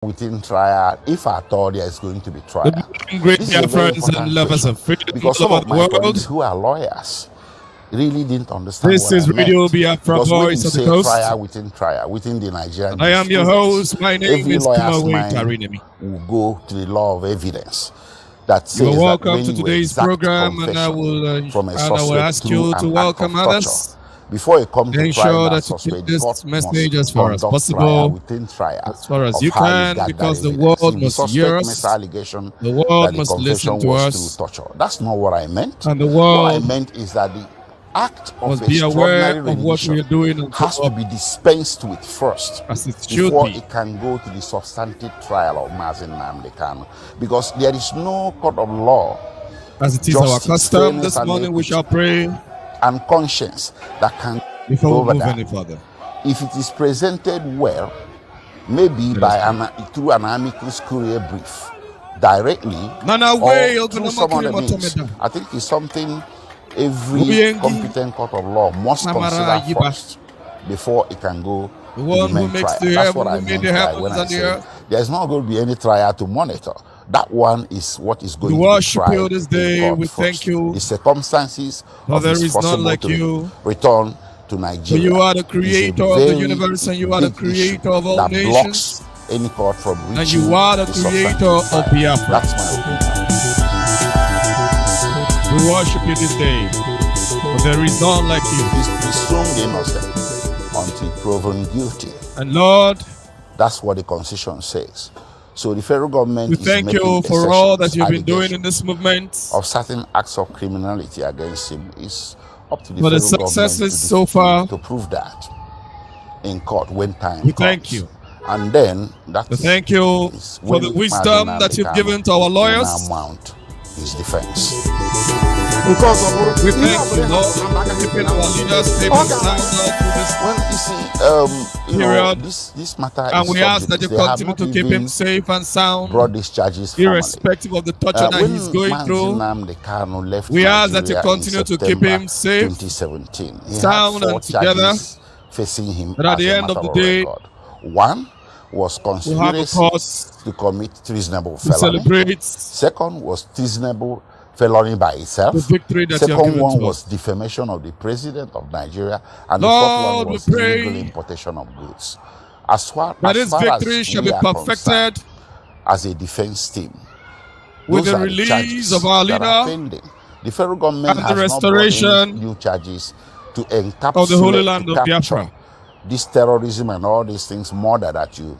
within trial, if at all there is going to be trial. Great dear friends and lovers of freedom because some of my colleagues who are lawyers really didn't understand this what is I Radio meant. Biafra Because when Voice you of the say Coast. trial within the Nigerian I am your host. My name every is lawyer's Kumawe mind Tarinemi. will go to the law of evidence that says You're that welcome when to you today's exact program, and I confession will from a ask suspect you through to an welcome act of others. torture, before it comes to Ensure trial that that you suspect, take the court this message must as far as conduct possible, trial within trial as far as of you how can, he got because that the evidence. world If the must suspect hear makes us. allegation The world that the must confession listen to was us, through torture, that's not what I meant. and the What I world meant is that the act of must be aware extraordinary of what we rendition are doing has to be dispensed with first as it should before be. it can go to the substantive trial of Mazi Nnamdi Kanu, because there is no court of law, As it is our justice, custom fairness, this and morning, we equity shall pray and conscience that can before go we over move that. any further. If it is presented well, maybe through an amicus curiae brief, directly, or through some other means, I think it's something every competent court of law must consider first before it can go The to one the who main makes trial. the That's what I heaven, who made meant the by when heavens I and the said earth. there's not going to be any trial to monitor. That one is what is going We to be worship tried you this in day. court We first. thank you. The circumstances For of there his is none possible like to you. return to For Nigeria you are the is a creator of the very universe, and you are the big issue creator of all that nations, blocks any court from reaching and you are the creator substantive of trial. Biafra. That's my opinion. We worship you this day. For there is none like you. He's presumed innocent until proven guilty. And Lord, That's what the Constitution says. So the federal government we is thank making you for all that you've been doing allegations in this movement, of certain acts of criminality against him. Is up to the for the federal government successes so far. to prove that in court when time We comes. thank you. And then We thank you for the wisdom that you've given to our lawyers. Now mount his defense. We thank you, Lord, for keeping our leaders safe and sound through this. Well, you see, period. this matter And is we ask that you subject. They have continue not to keep even him safe and sound, brought these charges formally. irrespective of the torture that When he's going Mazi through. Nnamdi Kanu left We ask that you Nigeria continue in to keep September him safe, 2017. He sound, had 4 and together, charges facing him that at as the a end of matter the day, record. One was we'll have a conspiracy cause to commit treasonable to felony. celebrate Second was treasonable felony by itself. the victory that you have Second given one to was us. defamation of the president of Nigeria, and Lord, the fourth one we was pray illegal importation of goods. As far that as this victory we shall be are concerned, perfected as a defense team, with those the are release charges of our that are leader pending. The federal government and the has not brought any restoration new charges to of the Holy encapsulate, Land to of capture Biafra. this terrorism and all these things more that you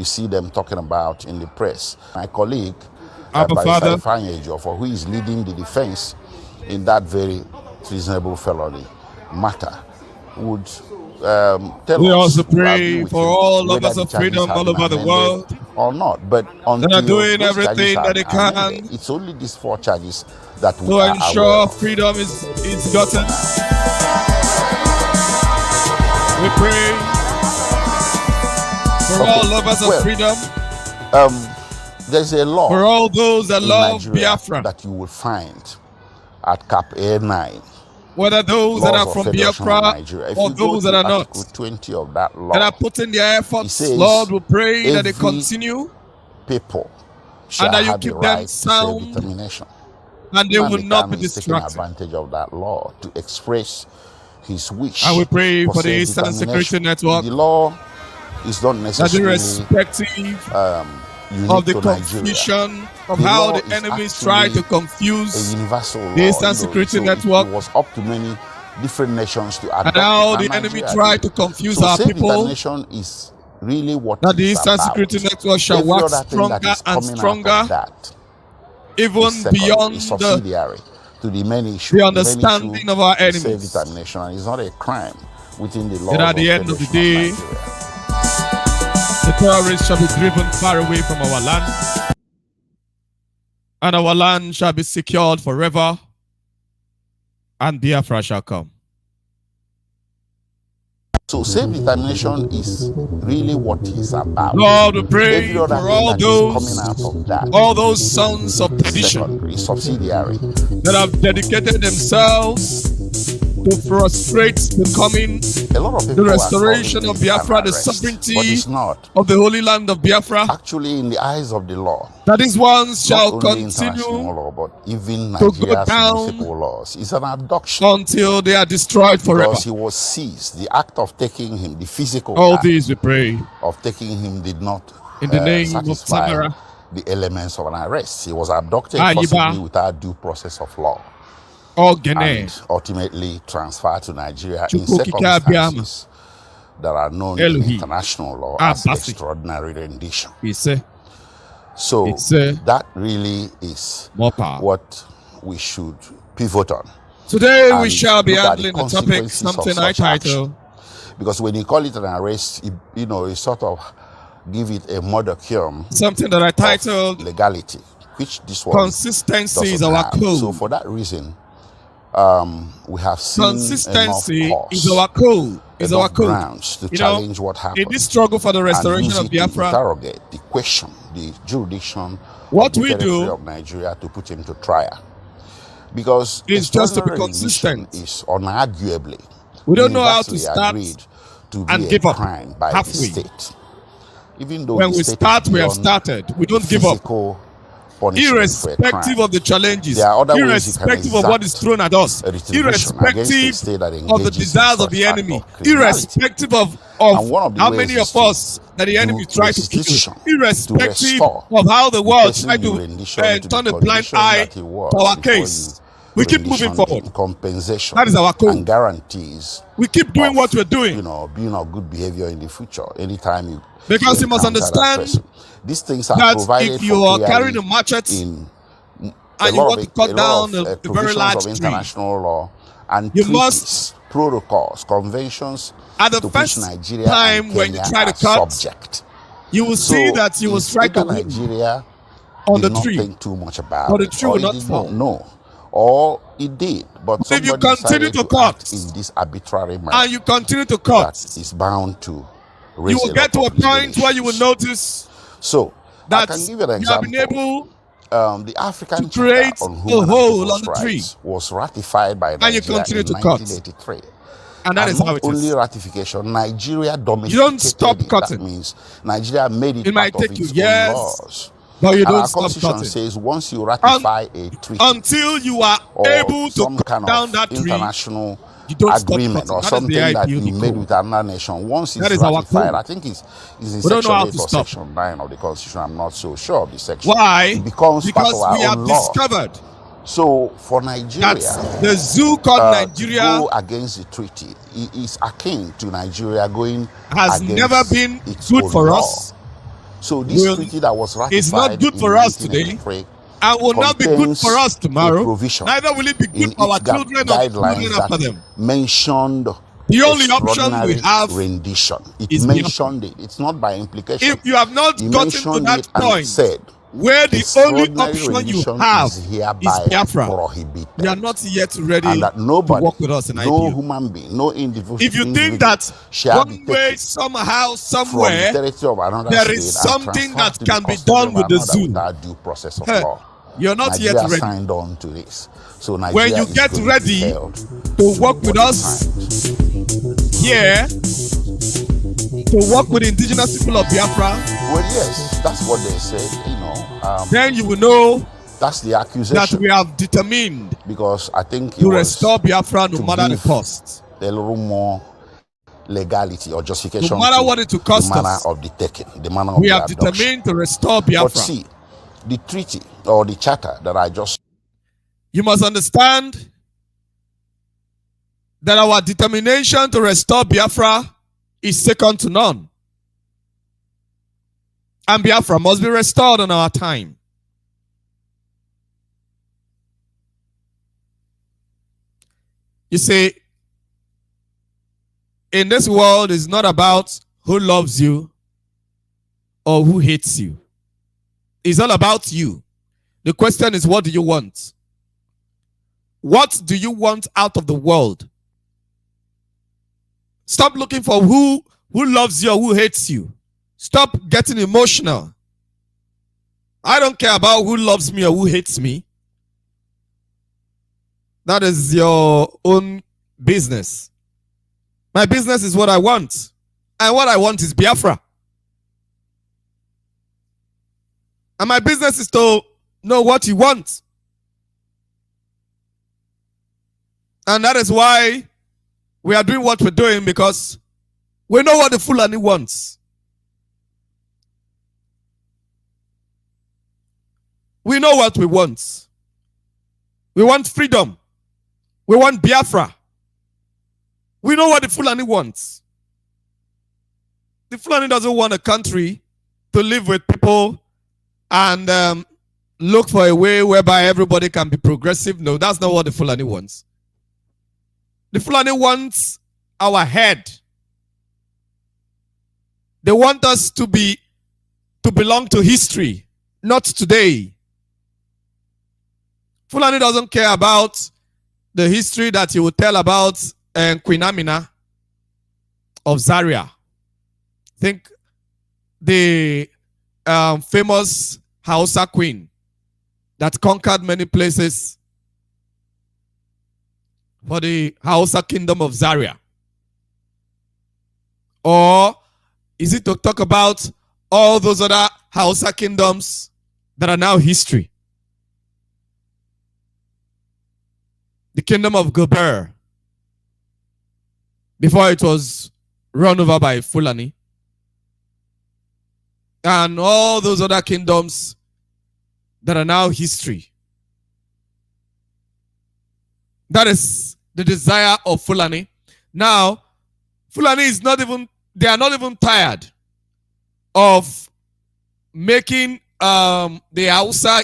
see them talking about in the press. My colleague, Abba Barrister Father, Ifeanyi Ejiofor, who is leading the defense in that very treasonable felony matter, would tell we us, also who agree pray with for him, all whether lovers the of charges freedom have all been over the amended world or not. But that until are doing those charges everything are that they can amended, it's only these 4 charges that we to are aware ensure of. freedom is gotten. We pray for all lovers of Well, freedom, there's a law for all those that in love Nigeria Biafra, that you will find at Cap A9. whether those that Laws are of from Federation of Biafra Nigeria. If or you go those to that are Article not, 20 of that law, that are putting their it efforts, says Lord, we pray that they every continue people shall and that you have the keep them right to sound self-determination. and they will Nnamdi not be Kanu is taking distracted. advantage of that law to express his wish And we pray for the Eastern self-determination. Security Network The law is not that necessarily irrespective unique of the to Nigeria. confusion of The how law the is enemies try to actually confuse a universal law. the Eastern Security so Network, it was up to many different nations to adopt and how it, the and enemy Nigeria try did. to confuse So our people, self-determination is really what that the it's Eastern about. Security Network shall Every wax other thing that stronger is and coming out stronger, of that even is secondary, beyond is the subsidiary to the main issue. the The main understanding issue of our is enemies. self-determination, and it's not a crime within the law That at of the end of the Federation day, of Nigeria. the terrorists shall be driven far away from our land, and our land shall be secured forever, and Biafra shall come. So self-determination is really what it's about. Lord, we pray Every other for thing all that is those, coming out of that all those sons of is perdition secondary, subsidiary. that have dedicated themselves to frustrate the coming, the restoration of Biafra, the sovereignty of the Holy Land of Biafra. Actually, in the eyes of the law, that these ones shall continue law, but even to go down municipal laws. It's an abduction until they are destroyed forever. Because he was seized. The act of taking him, the physical all these we pray of taking him did not in the name satisfy of Samara. The elements of an arrest. He was abducted possibly without due process of law. And ultimately transferred to Nigeria in circumstances that are known in international law as extraordinary rendition. So that really is what we should pivot on. Today we shall be handling the topic, something I title. Because when you call it an arrest, you sort of give it a modicum. Something that I titled legality, which this one consistency is our code. So for that reason, we have seen consistency is our code. Is our code. Grounds to challenge what happened in this struggle for the restoration of Biafra. Interrogate the question, the jurisdiction. What we do of Nigeria to put him to trial, because it's just to be consistent. Is unarguably we don't know how to start to and give up crime by halfway. The state. Even though when we start, we have started. We don't give up. Irrespective of the challenges, irrespective of what is thrown at us, irrespective of the desires of the enemy, irrespective of how many of us that the enemy tries to kill, irrespective of how the world tries to turn a blind eye to our case. We keep moving forward. Compensation. That is our code. And guarantees. We keep doing what we're doing. Being of good behavior in the future. Anytime you. Because you must understand these things are that provided if you are carrying a machete and you want to cut down a very large tree, international law and you must protocols, conventions at the first Nigeria time when you try to cut, subject. You will see that you will strike a Nigeria on the tree. Think too much about but the tree will not fall. No. Or it did, but if you continue to cut in this arbitrary manner, and you continue to cut, that is bound to you will get to a point where you will notice that I can give you an example. You have been able the African to create on a hole on the tree was ratified by Nigeria and you continue to in 1983. Cut. And that is how it is. Only ratification, Nigeria domesticated. You don't stop cutting. That means Nigeria made it might part take of you its years. own laws. But you don't our stop constitution cutting. Says once you ratify a treaty until you are able to cut down that tree, international you don't agreement or something that you made with another nation. Once it's ratified, I think it's in Section 8 or Section 9 of the Constitution. I'm not so sure of the section. Why? It becomes because part of our we have own law. discovered. So for Nigeria, the zoo called Nigeria to go against the treaty is akin to Nigeria going has never been good for us. So this treaty that was ratified is not good for us today and will not be good for us tomorrow. Neither will it be good for our children or children after them. Mentioned the only option we have rendition. It mentioned it. It's not by implication. If you have not gotten to that point, said where the only option you have is Biafra, you are not yet ready and that nobody, to work with us in no human being, no individual. If you think that one way, somehow, somewhere, there is something that can be done with the zoo, due process of law. You're not Nigeria yet ready. Signed on to this. So Nigeria when you get ready to work with us here, to work with the indigenous people of Biafra, well, yes, that's what they said. Then you will know that's the accusation that we have determined because I think to restore Biafra no matter the cost. A little more legality or justification. No matter what it will cost the manner us, of the taking, the manner of we the have abduction. determined to restore Biafra. But see, the treaty or the charter that I just. You must understand that our determination to restore Biafra is second to none. And Biafra must be restored on our time. You see, in this world, it's not about who loves you or who hates you. It's all about you. The question is, what do you want? What do you want out of the world? Stop looking for who loves you or who hates you. Stop getting emotional. I don't care about who loves me or who hates me. That is your own business. My business is what I want. And what I want is Biafra. And my business is to know what you want. And that is why we are doing what we're doing, because we know what the Fulani wants. We know what we want. We want freedom. We want Biafra. We know what the Fulani wants. The Fulani doesn't want a country to live with people and look for a way whereby everybody can be progressive. No, that's not what the Fulani wants. The Fulani wants our head. They want us to belong to history, not today. Fulani doesn't care about the history that you will tell about Queen Amina of Zaria. Think the famous Hausa queen that conquered many places for the Hausa kingdom of Zaria. Or is it to talk about all those other Hausa kingdoms that are now history? The kingdom of Gober, before it was run over by Fulani. And all those other kingdoms that are now history. That is the desire of Fulani. Now, Fulani is not even, they are not even tired of making the Hausa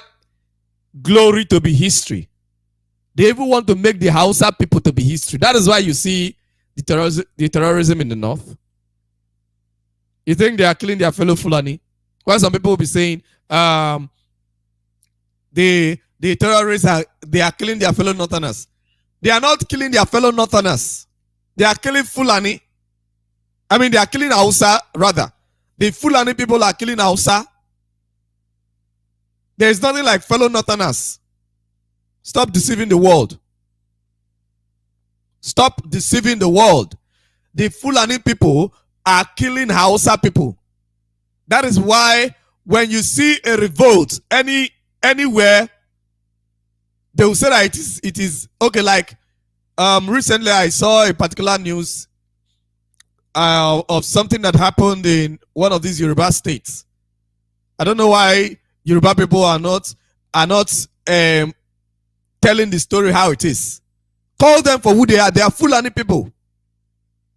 glory to be history. They even want to make the Hausa people to be history. That is why you see the terrorism in the north. You think they are killing their fellow Fulani? Why some people will be saying the terrorists they are killing their fellow northerners. They are not killing their fellow northerners. They are killing Fulani. I mean, they are killing Hausa, rather. The Fulani people are killing Hausa. There is nothing like fellow northerners. Stop deceiving the world. Stop deceiving the world. The Fulani people are killing Hausa people. That is why when you see a revolt anywhere, they will say that it is okay. Like recently, I saw a particular news of something that happened in one of these Yoruba states. I don't know why Yoruba people are not telling the story how it is. Call them for who they are. They are Fulani people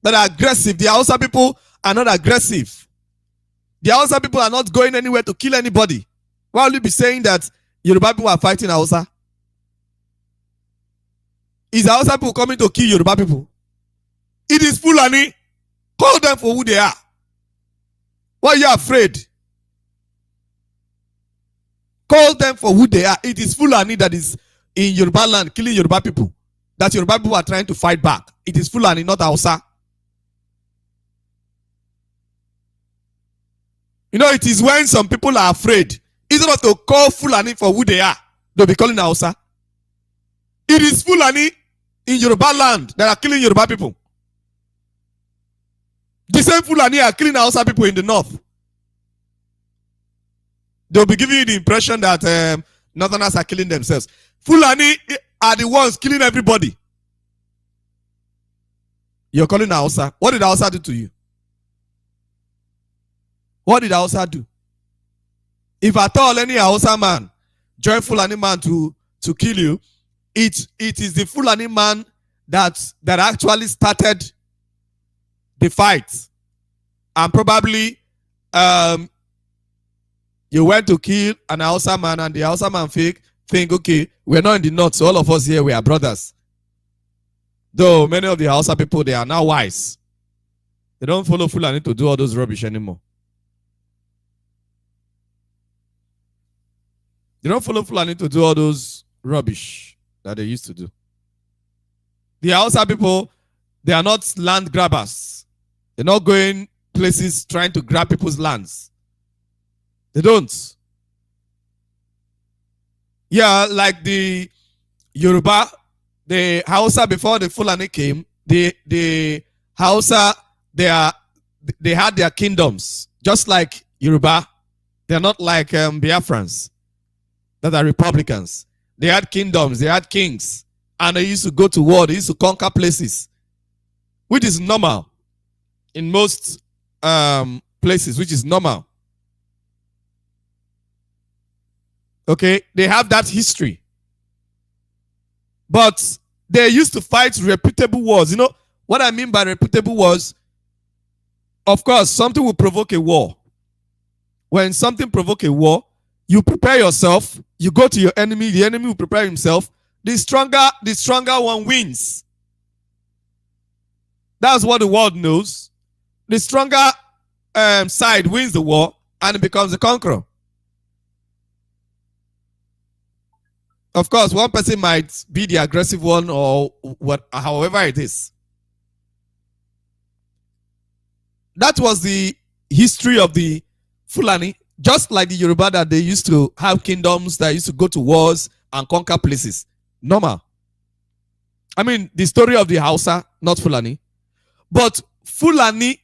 that are aggressive. The Hausa people are not aggressive. The Hausa people are not going anywhere to kill anybody. Why will you be saying that Yoruba people are fighting Hausa? Is the Hausa people coming to kill Yoruba people? It is Fulani. Call them for who they are. Why are you afraid? Call them for who they are. It is Fulani that is in Yoruba land killing Yoruba people. That Yoruba people are trying to fight back. It is Fulani, not Hausa. You know, it is when some people are afraid, instead of to call Fulani for who they are, they'll be calling Hausa. It is Fulani in Yoruba land that are killing Yoruba people. The same Fulani are killing Hausa people in the north. They'll be giving you the impression that northerners are killing themselves. Fulani are the ones killing everybody. You're calling Hausa. What did Hausa do to you? What did Hausa do? If at all any Hausa man join Fulani man to kill you, it is the Fulani man that actually started the fight. And probably you went to kill an Hausa man and the Hausa man think, okay, we're not in the north, so all of us here, we are brothers. Though many of the Hausa people, they are now wise. They don't follow Fulani to do all those rubbish anymore. They don't follow Fulani to do all those rubbish that they used to do. The Hausa people, they are not land grabbers. They're not going places trying to grab people's lands. They don't. Yeah, like the Yoruba, the Hausa before the Fulani came, the Hausa, they had their kingdoms, just like Yoruba. They're not like Biafrans that are Republicans. They had kingdoms, they had kings, and they used to go to war, they used to conquer places, which is normal in most places, which is normal. Okay, they have that history. But they used to fight reputable wars. You know what I mean by reputable wars? Of course, something will provoke a war. When something provokes a war, you prepare yourself, you go to your enemy, the enemy will prepare himself. The stronger one wins. That's what the world knows. The stronger side wins the war and it becomes the conqueror. Of course, one person might be the aggressive one or however it is. That was the history of the Fulani, just like the Yoruba, that they used to have kingdoms, that used to go to wars and conquer places. Normal. I mean, the story of the Hausa, not Fulani. But Fulani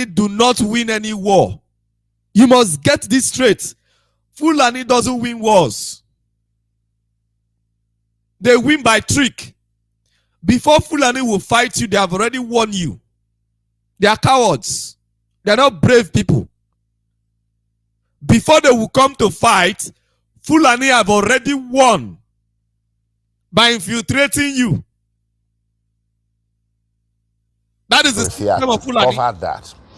do not win any war. You must get this straight. Fulani doesn't win wars. They win by trick. Before Fulani will fight you, they have already won you. They are cowards. They are not brave people. Before they will come to fight, Fulani have already won by infiltrating you. That is the system of Fulani.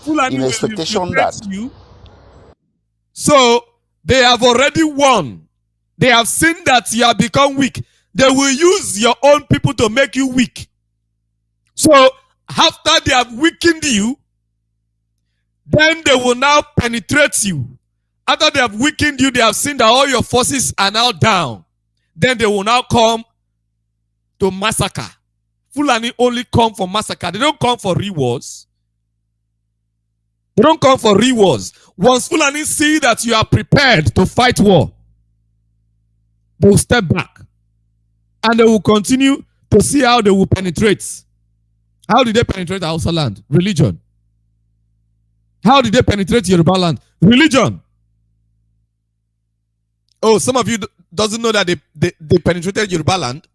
Fulani in expectation that you. So they have already won. They have seen that you have become weak. They will use your own people to make you weak. So after they have weakened you, then they will now penetrate you. After they have weakened you, they have seen that all your forces are now down. Then they will now come to massacre. Fulani only come for massacre. They don't come for rewards. They don't come for rewards. Once Fulani see that you are prepared to fight war, they will step back. And they will continue to see how they will penetrate. How did they penetrate Hausa land? Religion. How did they penetrate Yoruba land? Religion. Oh, some of you doesn't know that they penetrated Yoruba land.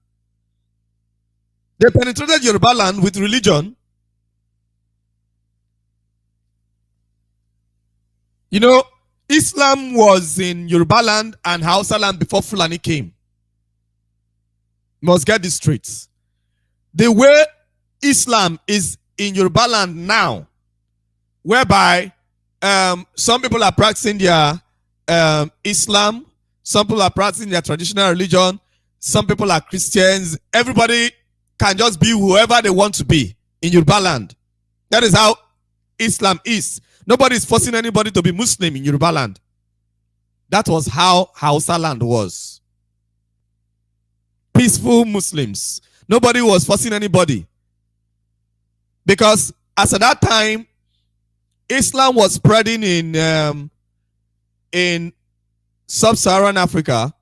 They penetrated Yoruba land with religion. You know, Islam was in Yoruba land and Hausa land before Fulani came. Must get this straight. The way Islam is in Yoruba land now, whereby some people are practicing their Islam, some people are practicing their traditional religion, some people are Christians. Everybody can just be whoever they want to be in Yoruba land. That is how Islam is. Nobody is forcing anybody to be Muslim in Yoruba land. That was how Hausa land was. Peaceful Muslims. Nobody was forcing anybody. Because as at that time, Islam was spreading in sub-Saharan Africa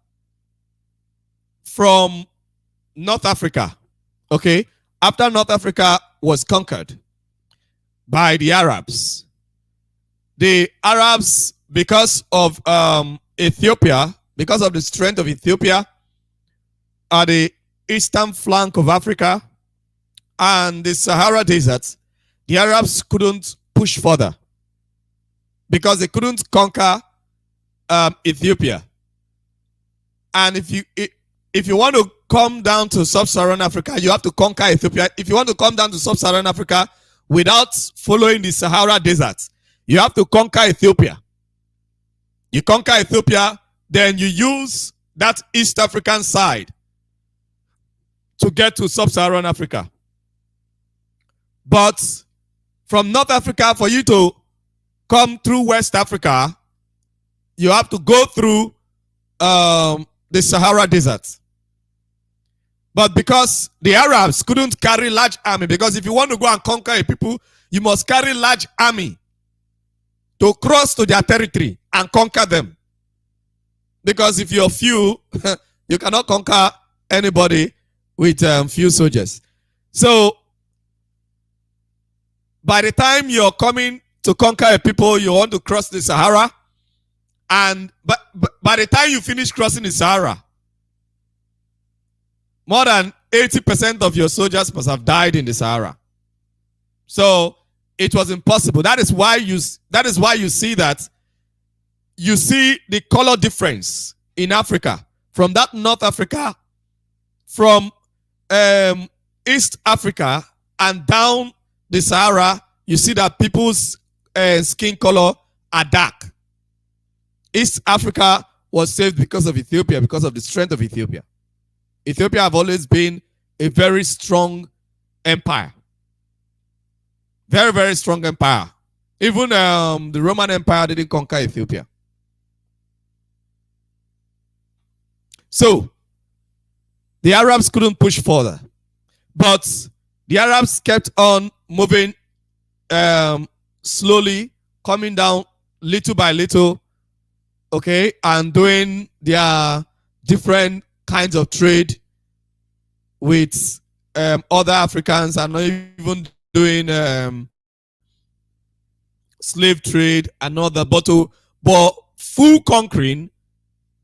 from North Africa. Okay? After North Africa was conquered by the Arabs. The Arabs, because of Ethiopia, because of the strength of Ethiopia, are the eastern flank of Africa and the Sahara Desert, the Arabs couldn't push further because they couldn't conquer Ethiopia. And if you want to come down to sub-Saharan Africa, you have to conquer Ethiopia. If you want to come down to sub-Saharan Africa without following the Sahara Desert, you have to conquer Ethiopia. You conquer Ethiopia, then you use that East African side to get to sub-Saharan Africa. But from North Africa, for you to come through West Africa, you have to go through the Sahara Desert. But because the Arabs couldn't carry large army, because if you want to go and conquer a people, you must carry large army to cross to their territory and conquer them. Because if you're few, you cannot conquer anybody with few soldiers. So, by the time you're coming to conquer a people, you want to cross the Sahara, and but by the time you finish crossing the Sahara, more than 80% of your soldiers must have died in the Sahara. So it was impossible. That is why you see that you see the color difference in Africa from that North Africa, from East Africa and down the Sahara. You see that people's skin color are dark. East Africa was saved because of Ethiopia, because of the strength of Ethiopia. Ethiopia have always been a very strong empire. Very, very strong empire. Even the Roman Empire didn't conquer Ethiopia. So, the Arabs couldn't push further. But the Arabs kept on moving slowly, coming down little by little, okay, and doing their different kinds of trade with other Africans, and not even doing slave trade and all that, but full conquering,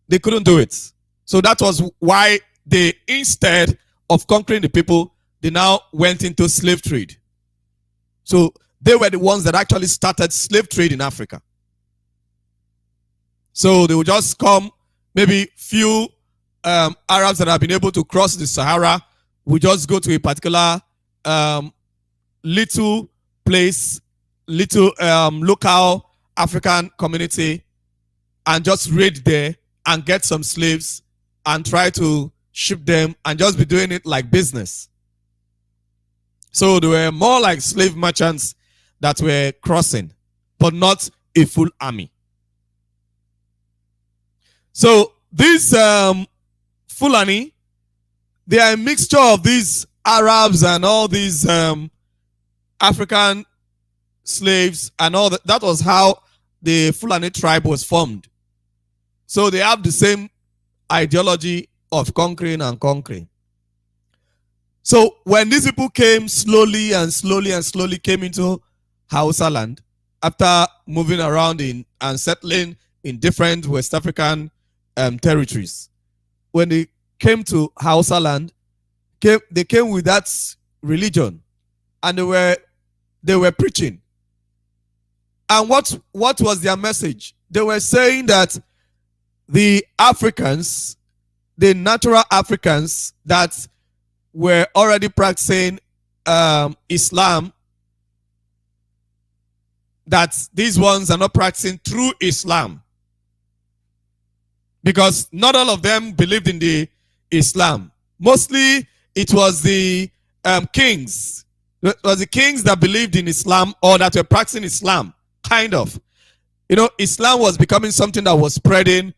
they couldn't do it. So that was why they, instead of conquering the people, they now went into slave trade. So they were the ones that actually started slave trade in Africa. So they would just come, maybe few Arabs that have been able to cross the Sahara will just go to a particular little place, little local African community, and just raid there and get some slaves and try to ship them and just be doing it like business. So they were more like slave merchants that were crossing, but not a full army. So these Fulani, they are a mixture of these Arabs and all these African slaves and all that. That was how the Fulani tribe was formed. So they have the same ideology of conquering and conquering. So when these people came slowly and slowly came into Hausa land, after moving around and settling in different West African territories, when they came to Hausa land, they came with that religion, and they were preaching. And what was their message? They were saying that the Africans, the natural Africans that were already practicing Islam, that these ones are not practicing true Islam, because not all of them believed in the Islam. Mostly it was the kings. It was the kings that believed in Islam, or that were practicing Islam, kind of. You know, Islam was becoming something that was spreading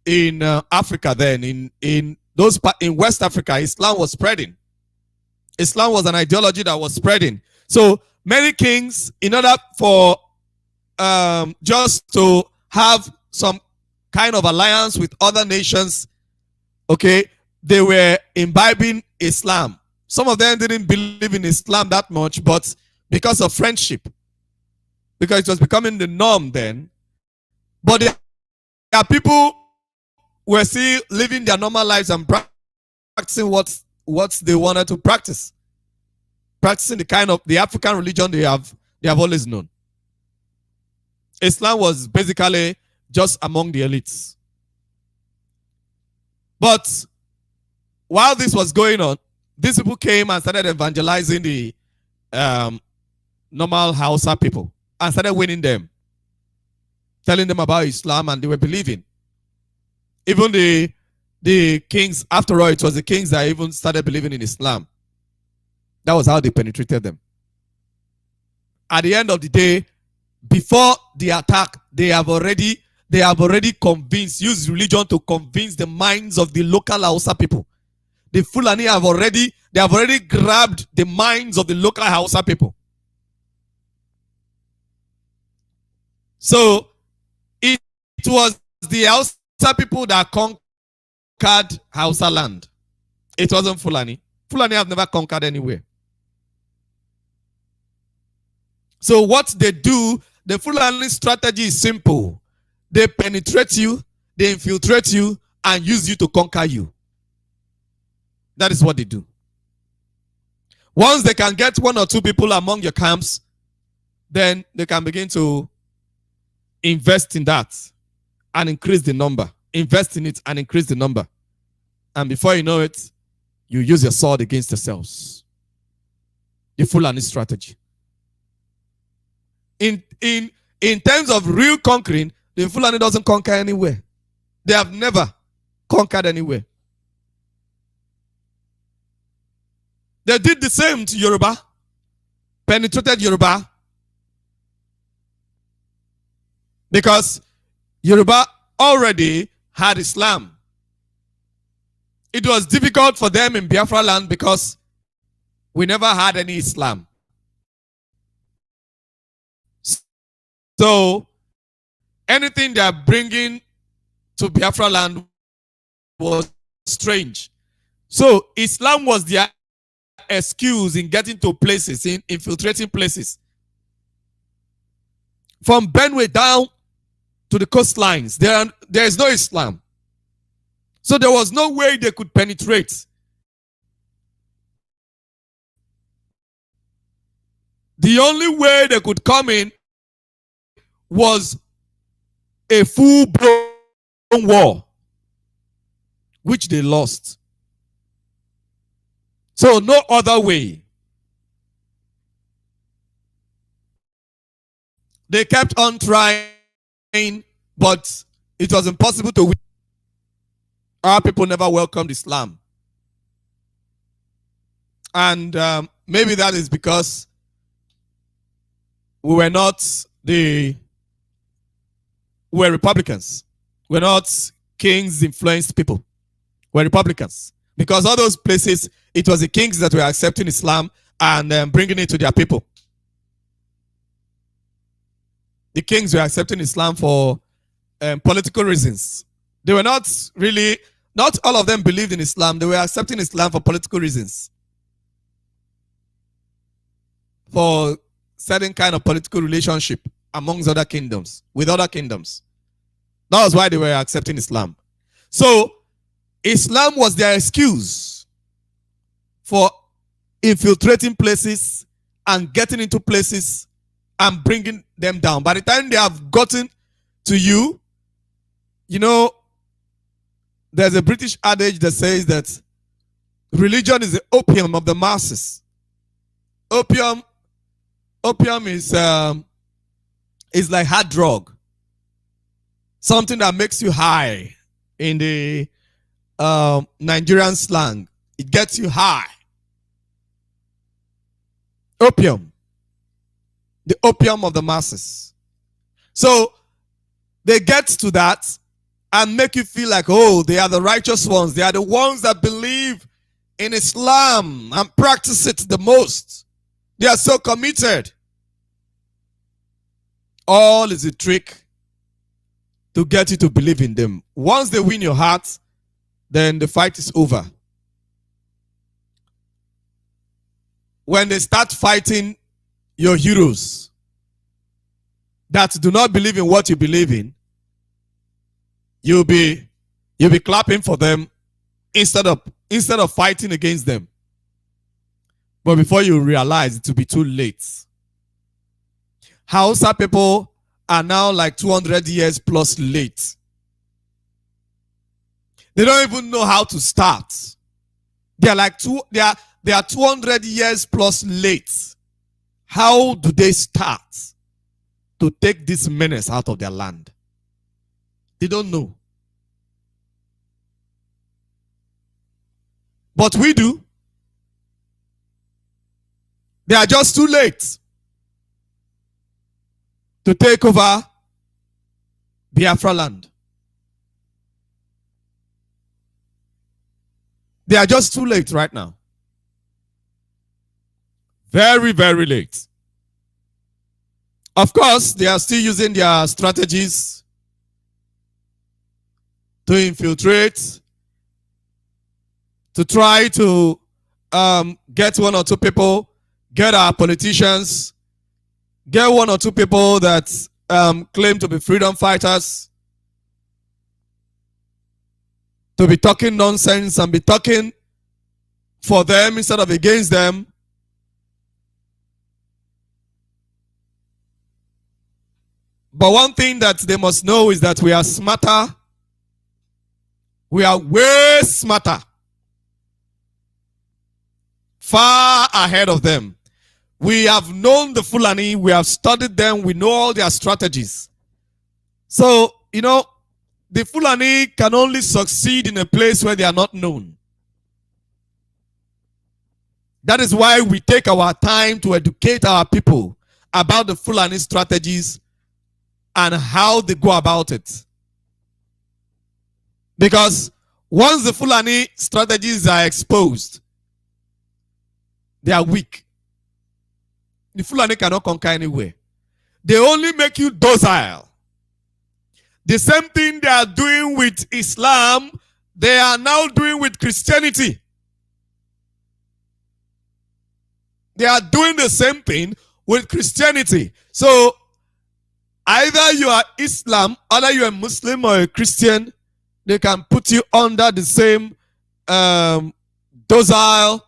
in Africa then. In West Africa, Islam was spreading. Islam was an ideology that was spreading. So many kings, in order for just to have some kind of alliance with other nations, okay, they were imbibing Islam. Some of them didn't believe in Islam that much, but because of friendship, because it was becoming the norm then. But there are people who were still living their normal lives and practicing what they wanted to practice, practicing the kind of the African religion they have always known. Islam was basically just among the elites. But while this was going on, these people came and started evangelizing the normal Hausa people and started winning them, telling them about Islam, and they were believing. Even the kings, after all, it was the kings that even started believing in Islam. That was how they penetrated them. At the end of the day, before the attack, they have already convinced, used religion to convince the minds of the local Hausa people. The Fulani have already grabbed the minds of the local Hausa people. So it was the Hausa people that conquered Hausa land. It wasn't Fulani. Fulani have never conquered anywhere. So what they do, the Fulani strategy is simple. They penetrate you, they infiltrate you, and use you to conquer you. That is what they do. Once they can get 1 or 2 people among your camps, then they can begin to invest in that and increase the number. Invest in it and increase the number. And before you know it, you use your sword against yourselves. The Fulani strategy. In terms of real conquering, the Fulani doesn't conquer anywhere. They have never conquered anywhere. They did the same to Yoruba, penetrated Yoruba, because Yoruba already had Islam. It was difficult for them in Biafra land because we never had any Islam. So anything they are bringing to Biafra land was strange. So Islam was their excuse in getting to places, in infiltrating places. From Benue down to the coastlines, there is no Islam. So there was no way they could penetrate. The only way they could come in was a full-blown war, which they lost. So no other way. They kept on trying, but it was impossible to win. Our people never welcomed Islam. And maybe that is because we were Republicans. We're not kings influenced people. We're Republicans. Because all those places, it was the kings that were accepting Islam and bringing it to their people. The kings were accepting Islam for political reasons. They were not all of them believed in Islam. They were accepting Islam for political reasons. For certain kind of political relationship amongst other kingdoms, with other kingdoms. That was why they were accepting Islam. So, Islam was their excuse for infiltrating places and getting into places and bringing them down. By the time they have gotten to you, you know, there's a British adage that says that religion is the opium of the masses. Opium is like hard drug. Something that makes you high in the Nigerian slang. It gets you high. Opium. The opium of the masses. So they get to that and make you feel like, oh, they are the righteous ones. They are the ones that believe in Islam and practice it the most. They are so committed. All is a trick to get you to believe in them. Once they win your heart, then the fight is over. When they start fighting your heroes that do not believe in what you believe in, you'll be clapping for them instead of fighting against them. But before you realize, it will be too late. Hausa people are now like 200 years plus late. They don't even know how to start. They are 200 years plus late. How do they start to take this menace out of their land? They don't know. But we do. They are just too late to take over Biafra land. They are just too late right now. Very, very late. Of course, they are still using their strategies to infiltrate, to try to get 1 or 2 people, get our politicians, get one or two people that claim to be freedom fighters to be talking nonsense and be talking for them instead of against them. But one thing that they must know is that we are smarter. We are way smarter. Far ahead of them. We have known the Fulani. We have studied them. We know all their strategies. So, you know, the Fulani can only succeed in a place where they are not known. That is why we take our time to educate our people about the Fulani strategies and how they go about it. Because once the Fulani strategies are exposed, they are weak. The Fulani cannot conquer anywhere. They only make you docile. The same thing they are doing with Islam, they are now doing with Christianity. They are doing the same thing with Christianity. So, either you are Islam, either you are Muslim or a Christian, they can put you under the same docile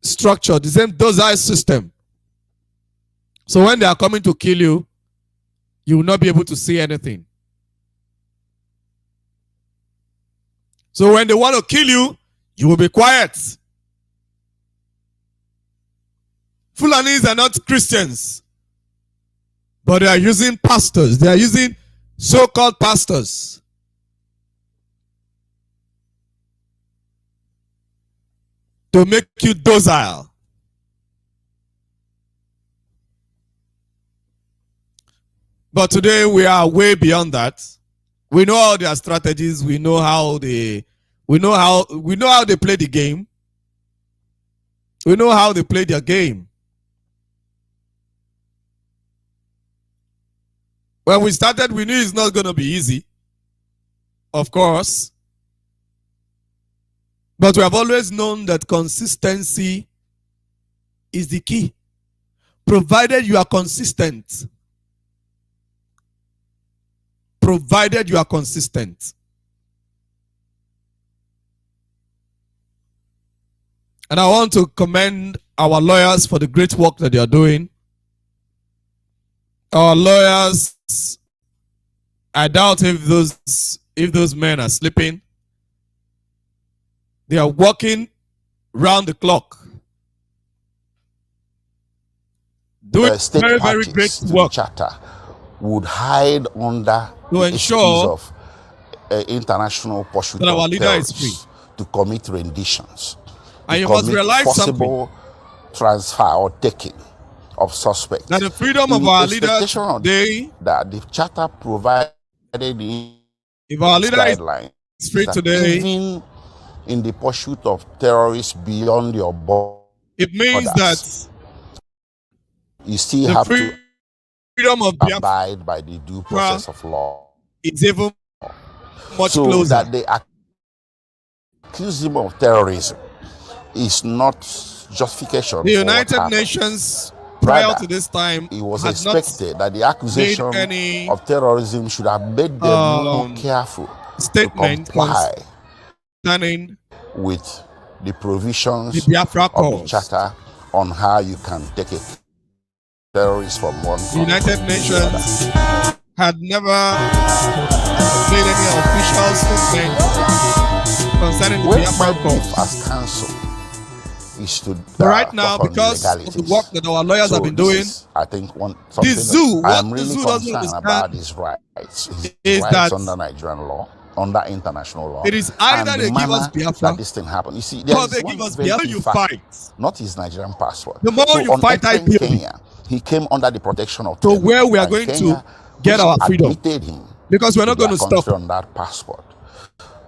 structure, the same docile system. So when they are coming to kill you, you will not be able to see anything. So when they want to kill you, you will be quiet. Fulanis are not Christians, but they are using pastors. They are using so-called pastors to make you docile. But today we are way beyond that. We know all their strategies. We know how they play the game. We know how they play their game. When we started, we knew it's not going to be easy. Of course. But we have always known that consistency is the key. Provided you are consistent. Provided you are consistent. And I want to commend our lawyers for the great work that they are doing. Our lawyers, I doubt if those men are sleeping. They are working round the clock. Doing very, very great work. Charter would hide under to ensure of international pursuit that our leader is free to commit renditions. And you must realize possible transfer or taking of suspects. That the freedom of our leader today, that the charter provided if our leader is free today, even in the pursuit of terrorists beyond your borders, it means that you still have to freedom of abide by the due process of law. It's even much so closer. That they accuse him of terrorism is not justification. The United Nations prior to this time, it was expected that the accusation of terrorism should have made them more careful statement to comply with the provisions the Biafra of the charter on how you can take it. Terrorists from one the United Nations had never made any official statement concerning the Biafra cause. As counsel is to right now, because of the work that our lawyers have been doing, I think the zoo, I'm really concerned about his rights. His rights under Nigerian law, under international law. It is either they give us Biafra, that this thing happened. You see, or they give us Biafra. You fight. Not his Nigerian passport. The more you fight IPOB, Kenya, he came under the protection of to where we are going to get our freedom. Him because we're not going to stop on that passport.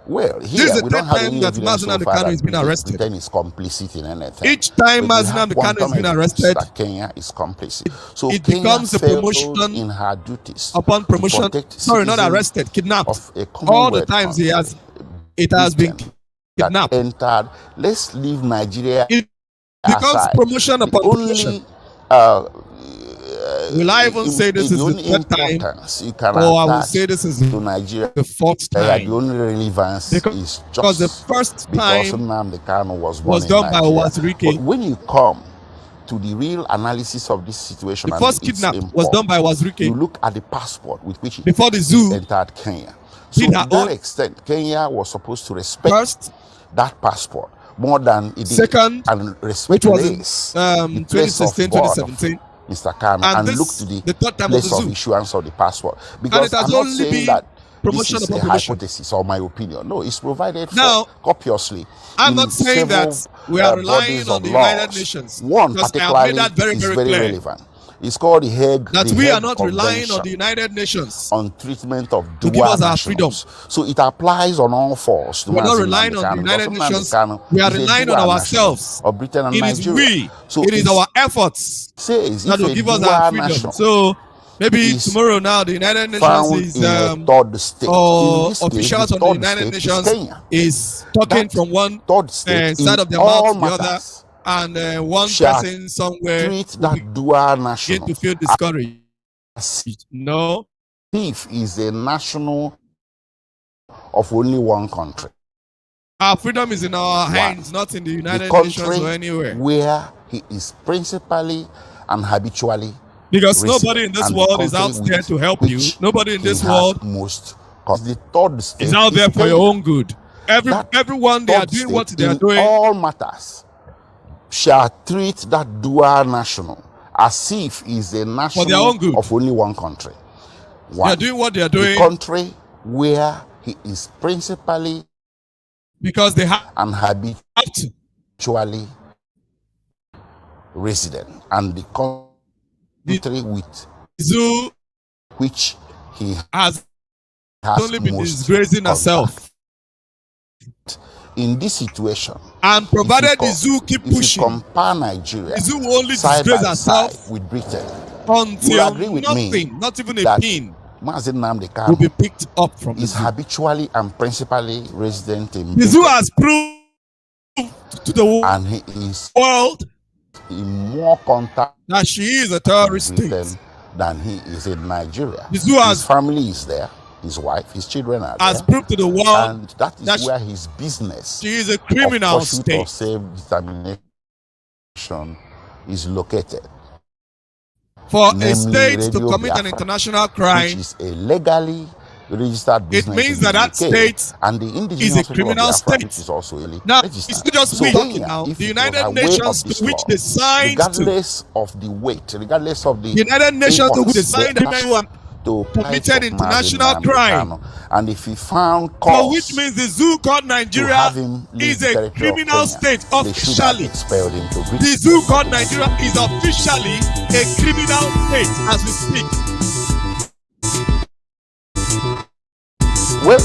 Well, here this is we the don't have time any that Mazi Nnamdi Kanu has been arrested. Is complicit in anything. Each time Mazi Nnamdi Kanu has been arrested, that Kenya is complicit. So it Kenya becomes a promotion in her duties upon promotion. Sorry, not arrested, kidnapped. All the times it has been kidnapped. Entered. Let's leave Nigeria. It becomes aside. promotion upon promotion. will I even say this is the third time, you can or I will say this is to Nigeria the fourth time? The only relevance is just because the first time Nnamdi Kanu was done by Wazirike. But when you come to the real analysis of this situation, the first kidnap was done by Wazirike. You look at the passport with which before the zoo entered Kenya. So to that extent, Kenya was supposed to respect that passport more than it did. Second, and respect which was in 2016, 2017. Mr. Kanu, and look to the place of issuance of the passport. Because I'm not saying that this is a hypothesis or my opinion. No, it's provided for copiously. I'm not saying that we are relying on the United Nations. One particularly is very relevant. It's called the Hague. That we are not relying on the United Nations on treatment of dual to give us our freedom. So it applies on all fours. We are not relying on the United Nations. We are relying on ourselves. Of Britain and it Nigeria. Is we. So it is our efforts that will give us our freedom. So maybe tomorrow now the United Nations is third state. Or officials of the United Nations is talking from one side of their mouth to the other. And one person somewhere treat that dual national get to feel discouraged. No. If is a national of only one country. Our freedom is in our hands, not in the United Nations or anywhere. Where he is principally and habitually. Because nobody in this world is out there to help you. Nobody in this world the third state is out there for your own good. Everyone, they are doing what they are doing. All matters shall treat that dual national as if is a national for their own good. Of only one country. They are doing what they are doing. The country where he is principally because they have and habitually resident, and the country with zoo which he has only been disgracing herself. In this situation, and provided the zoo keep pushing, if you compare Nigeria, the zoo will only disgrace herself with Britain until agree with nothing, not even a pin, Nnamdi Kanu will be picked up from is habitually and principally resident in the zoo has proved to the world, and he is in more contact that she is a terrorist state than he is in Nigeria. The zoo his family is there. His wife, his children are has there. Proved to the world, and that is where his business, she is a criminal state, of self-determination is located. For a state to commit an international crime, which is a legally registered business, it means that state and the indigenous is a criminal state. Which is also now, registered. it's not just we now. The United Nations, to which they signed, regardless of the weight, regardless of the United Nations, to which they signed to committed international crime, and if he found cause, so which means the zoo called Nigeria is a criminal state officially. The zoo called Nigeria is officially a criminal state as we speak. Well,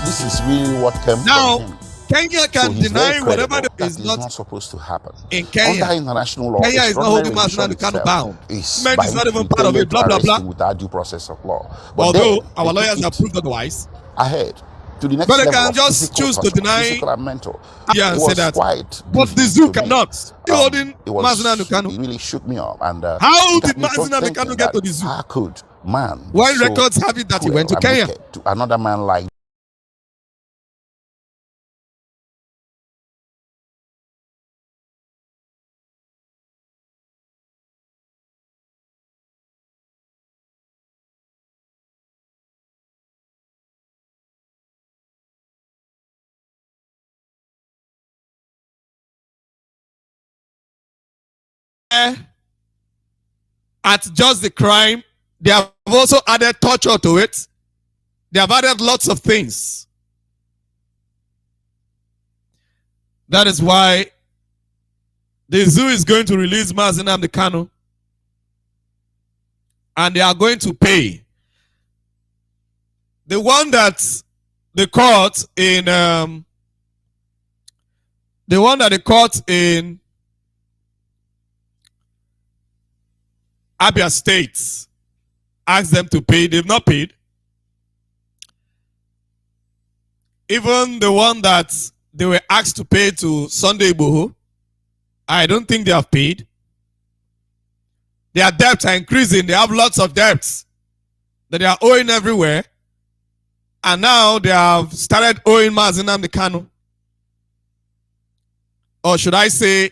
this is really what came now. From him. Kenya can deny whatever is not supposed to happen. In Kenya, under international law, Kenya is not holding Nnamdi Kanu bound. Men is not even part of it, blah, blah, blah. Without due process of law. But although then, our lawyers have proved otherwise. Ahead. To the next but they level can just choose to deny. Yeah, and say that. But the zoo cannot. Holding Nnamdi Kanu. It really shook me up. And how did Nnamdi Kanu get to the zoo? How could man? When records have it that he went to Kenya. To another man like at just the crime, they have also added torture to it. They have added lots of things. That is why the zoo is going to release Nnamdi Kanu, and they are going to pay. The one that the court in Abia State asked them to pay, they've not paid. Even the one that they were asked to pay to Sunday Igboho, I don't think they have paid. Their debts are increasing. They have lots of debts that they are owing everywhere. And now they have started owing Mazi Nnamdi Kanu. Or should I say,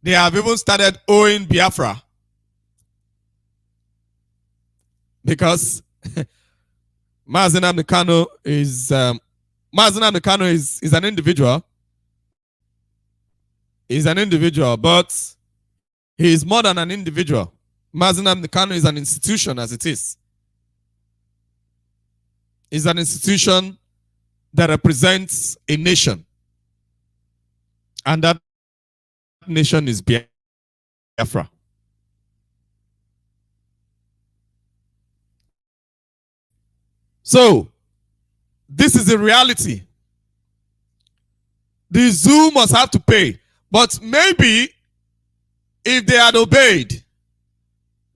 they have even started owing Biafra. Because Mazi Nnamdi Kanu is an individual. He's an individual, but he is more than an individual. Mazi Nnamdi Kanu is an institution as it is. It's an institution that represents a nation. And that nation is Biafra. So, this is the reality. The zoo must have to pay. But maybe if they had obeyed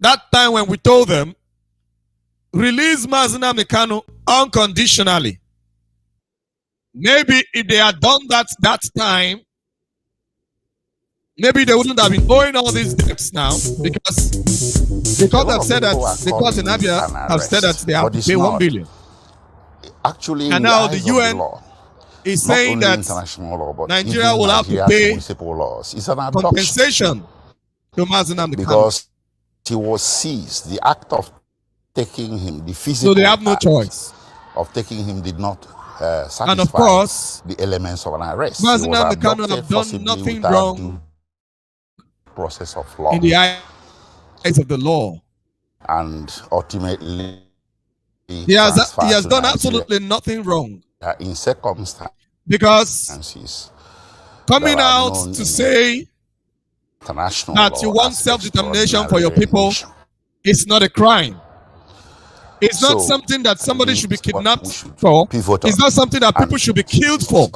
that time when we told them, release Mazi Nnamdi Kanu unconditionally. Maybe if they had done that time, maybe they wouldn't have been owing all these debts now because they've said that the court in Abia have said that they have to pay 1 billion. Actually, and now the UN is saying that Nigeria will have to pay laws. It's an compensation to Mazi Nnamdi Kanu because he was seized. The act of taking him, the physical, so they have no choice of taking him did not satisfy and of course the elements of an arrest. Mazi Nnamdi Kanu have done nothing wrong process of law in the eyes of the law, and ultimately he has done absolutely nothing wrong in circumstances because coming out to say that you want self-determination for your people is not a crime. It's not something that somebody should be kidnapped for. It's not something that people should be killed for.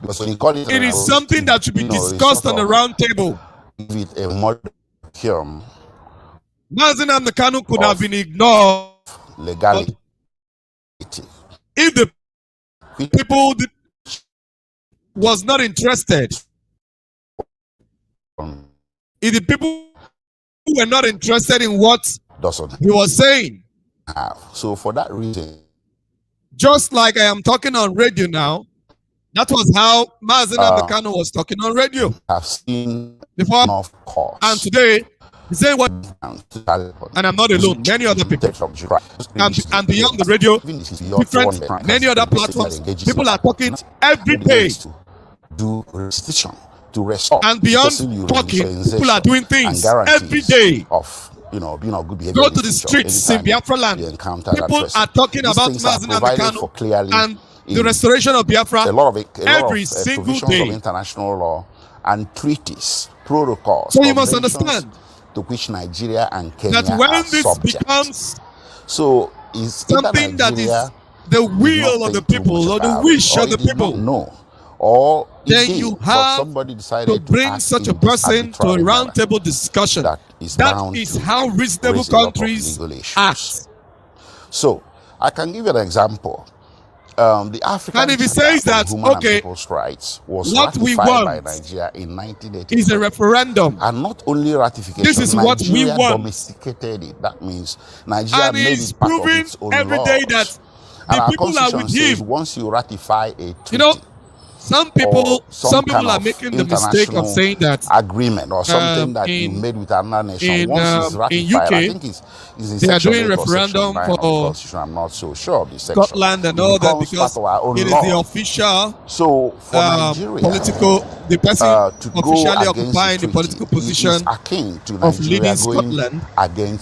It is something that should be discussed on the round table. With a modicum, Mazi Nnamdi Kanu could have been ignored legality. If the people was not interested, if the people were not interested in what he was saying. So for that reason, just like I am talking on radio now, that was how Mazi Nnamdi Kanu was talking on radio. I've seen before, enough course. And today, he's saying what, and I'm not alone, many other people, and beyond the radio, different, many other platforms, people are talking every day. Do restitution, to restore. And beyond talking, people are doing things every day. Of being of good behavior. Go to the streets in Biafra land. People are talking about Mazi Nnamdi Kanu and the restoration of Biafra every single day. Of international law and treaties, protocols. So you must understand to which Nigeria and Kenya that when are this subject. Becomes so is something that is the will of the people or the wish of the people. No. Or then you have somebody decided to bring such a person to a roundtable discussion. That is how reasonable countries act. So I can give you an example. The African and if he says that, okay, people's rights was what we want by Nigeria in 1980 is a referendum, and not only ratification. This is what we want. Domesticated it. That means Nigeria and made it part of its own every laws. day that the people are with him. Once you ratify a treaty, some people are making the mistake of saying that agreement or something that you made with another nation. Once it's ratified, in UK, I think it's they are doing referendum for I'm not so sure of the section. Scotland and all that because it is the official for Nigeria, the person officially occupying the political position of leading Scotland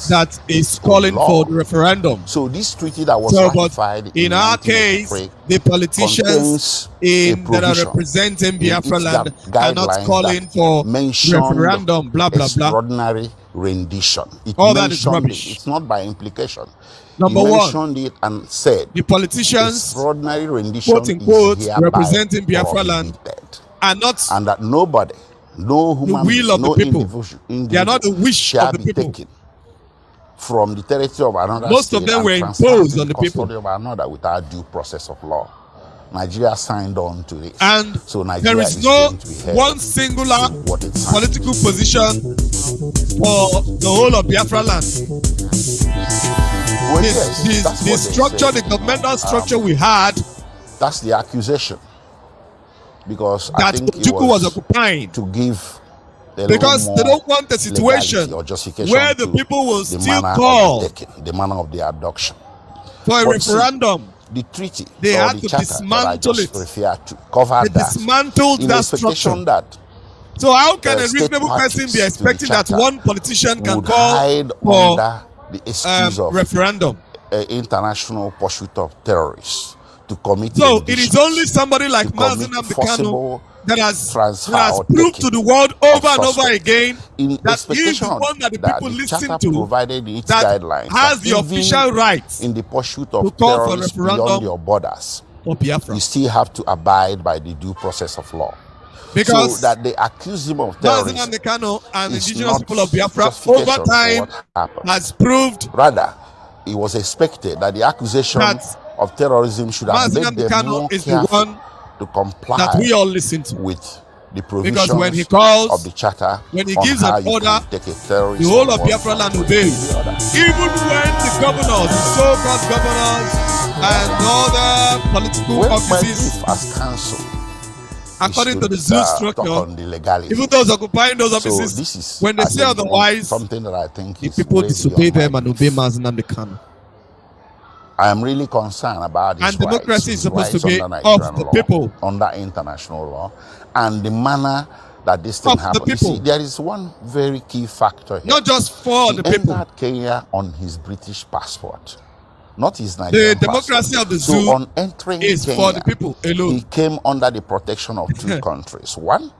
that is calling for the referendum. So this treaty that was ratified in our case, the politicians that are representing Biafra land are not calling for referendum, blah, blah, blah. Extraordinary rendition. All that is rubbish. It's not by implication. Number one, mentioned it and said the politicians, extraordinary rendition, quote unquote, representing Biafra land are not, and that nobody, no human, the will of no the people. They are not the wish of the people. Taken from the territory of another. Most of them were imposed on the people of another without due process of law. Nigeria signed on to this. And so Nigeria there is no one singular political position for the whole of Biafra land. Well, the structure, the governmental structure we had. That's the accusation. Because that I think Ojukwu was occupying. To give because they don't want a situation where the people will still call the manner of the abduction. For a referendum. The treaty, they had the to charter dismantle it. To cover they dismantled that structure. So how can a reasonable person be expecting that one politician can call for the excuse of referendum? International pursuit of terrorists to commit. So it is only somebody like Mazi Nnamdi Kanu that has proved to the world over and over again that he is the one that the people listen to, that has the official rights in the pursuit of terrorists beyond your borders. You still have to abide by the due process of law. Because so that they accuse him of terrorism, Mazi Nnamdi Kanu and indigenous people of Biafra over time has proved. Rather, it was expected that the accusation of terrorism should have made them more careful to comply that we all listen to with the provisions because when he calls, of the charter, when he gives an order, the whole of Biafra land obeys. Even when the governors, the so-called governors, and other political offices, as council, according to the zoo structure, even those occupying those offices, when they say otherwise, something that I think the people disobey them and obey Mazi Nnamdi Kanu. I am really concerned about this. And democracy is supposed to be of the people, under international law, and the manner that this thing happens. You see, there is one very key factor here. Not just for the people. He entered Kenya on his British passport, not his Nigerian The democracy passport. of the zoo on entering is Kenya, for the people alone. He came under the protection of two countries. One,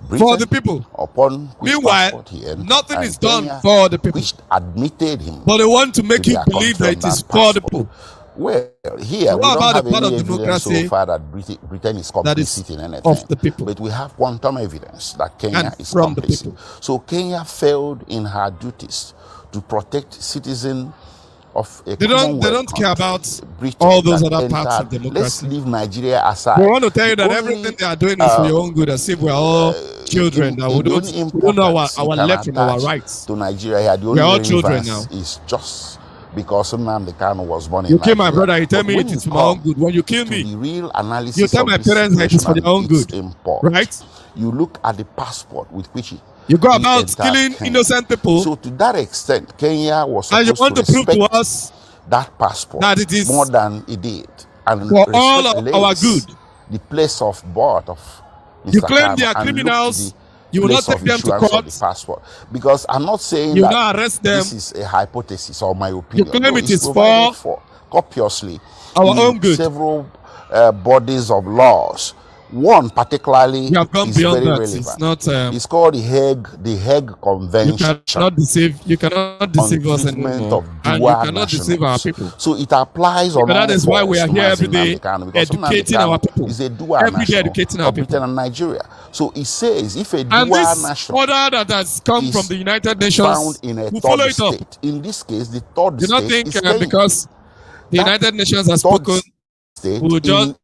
Britain, for the people. Upon which meanwhile, nothing is done for the people. Which admitted him. But they want to make you believe that it is for the people. Well, here we don't have any evidence so far that Britain is complicit in anything. Of the people. But we have quantum evidence that Kenya is complicit. So Kenya failed in her duties to protect citizens of a They don't care about Britain all those other parts of democracy. Let's leave Nigeria aside. We want to tell you that everything they are doing is for your own good, as if we are all children. We don't know our left from our rights. To Nigeria, the only relevance is just because Nnamdi Kanu was born in Nigeria. You kill my brother, you tell me it is for my own good. When you kill me, the real analysis you tell my parents that it is for their own good. Right? You look at the passport with which you go about killing innocent people. So to that extent, Kenya was supposed and you want to prove to us that passport that it is more than it did. And for all of our good. The place of birth of Mr. You claim Kanu they are criminals. You will not take them to court. The passport. Because I'm not saying you that will not arrest them. This is a hypothesis or my opinion. You claim it is for copiously our own good. Several bodies of laws. One particularly you have gone is beyond very that. relevant. It's not. It's called the Hague Convention. You cannot deceive us anymore. And you cannot deceive our people. So it applies on. That is why we are here every day educating our people. It's a dual every day educating our people. Britain and Nigeria. So it says if a dual and this national order that has come from the United Nations found in a third state. In this case, the third state. Do not think because the United Nations has spoken, we will just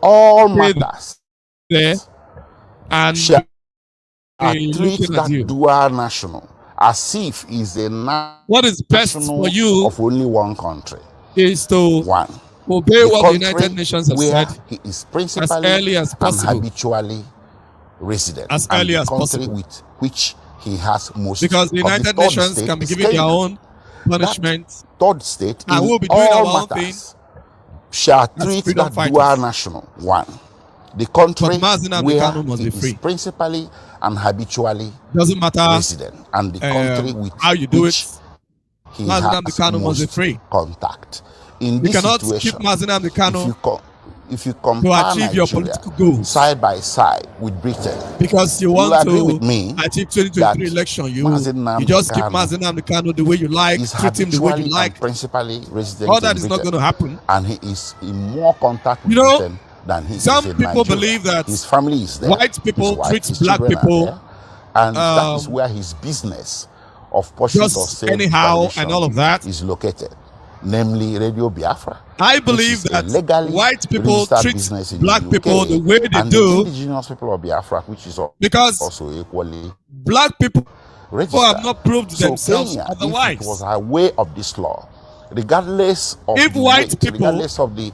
all matters there and shall treat that dual national as if is a what is best for you of only one country is to obey what the United Nations has said. He is principally as early as possible, and habitually resident as early as possible, with which he has most. Because the United Nations can be given their own punishment. Third state, and we'll be doing our own thing. Shall treat that dual national one. The country where must be free. Is principally and habitually doesn't matter resident, and the country with how you do it. He has must be free. Contact. In this cannot situation, keep Mazi Nnamdi Kanu if you compare to achieve your political goals side by side with Britain, because you want to with me achieve 2023 election, you just keep Mazi Nnamdi Kanu the way you like, treat him the way you like. Principally resident all that is not going to happen, and he is in more contact with Britain than he is in Nigeria. Some people believe that his family is there. White people treat black people, and that is where his business of pursuit of anyhow and all of that is located. namely Radio Biafra. I believe that white people treat black people the way they and do. The indigenous people of Biafra, which is because also equally black people who have not proved themselves Kenya, otherwise. If it was aware of this law, regardless of regardless of the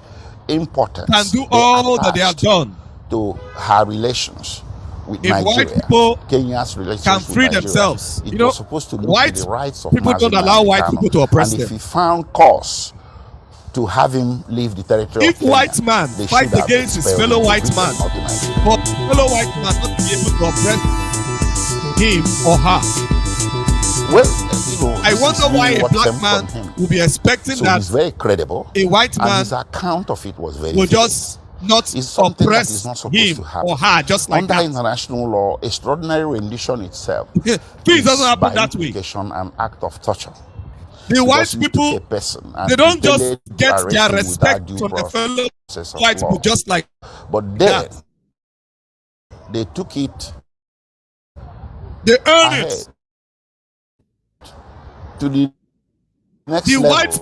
importance, can do all that they have done to her relations with Nigeria. White people Kenya's relations can free with Nigeria, themselves. It was supposed to look at the rights of people don't allow white people to oppress and them. if he found cause to have him leave the territory if of Kenya, white man fights against his fellow white man, but fellow white man not be able to oppress him or her. Well, I wonder why a black man will be expecting that he's very credible. A white man, and his account of it was very will just not oppress him or her, just like under that. international law. Extraordinary rendition itself Please doesn't happen that way. An act of torture. The white people, they don't just get their respect from the fellow white people just like but then they took it, they earned it to the next the level. White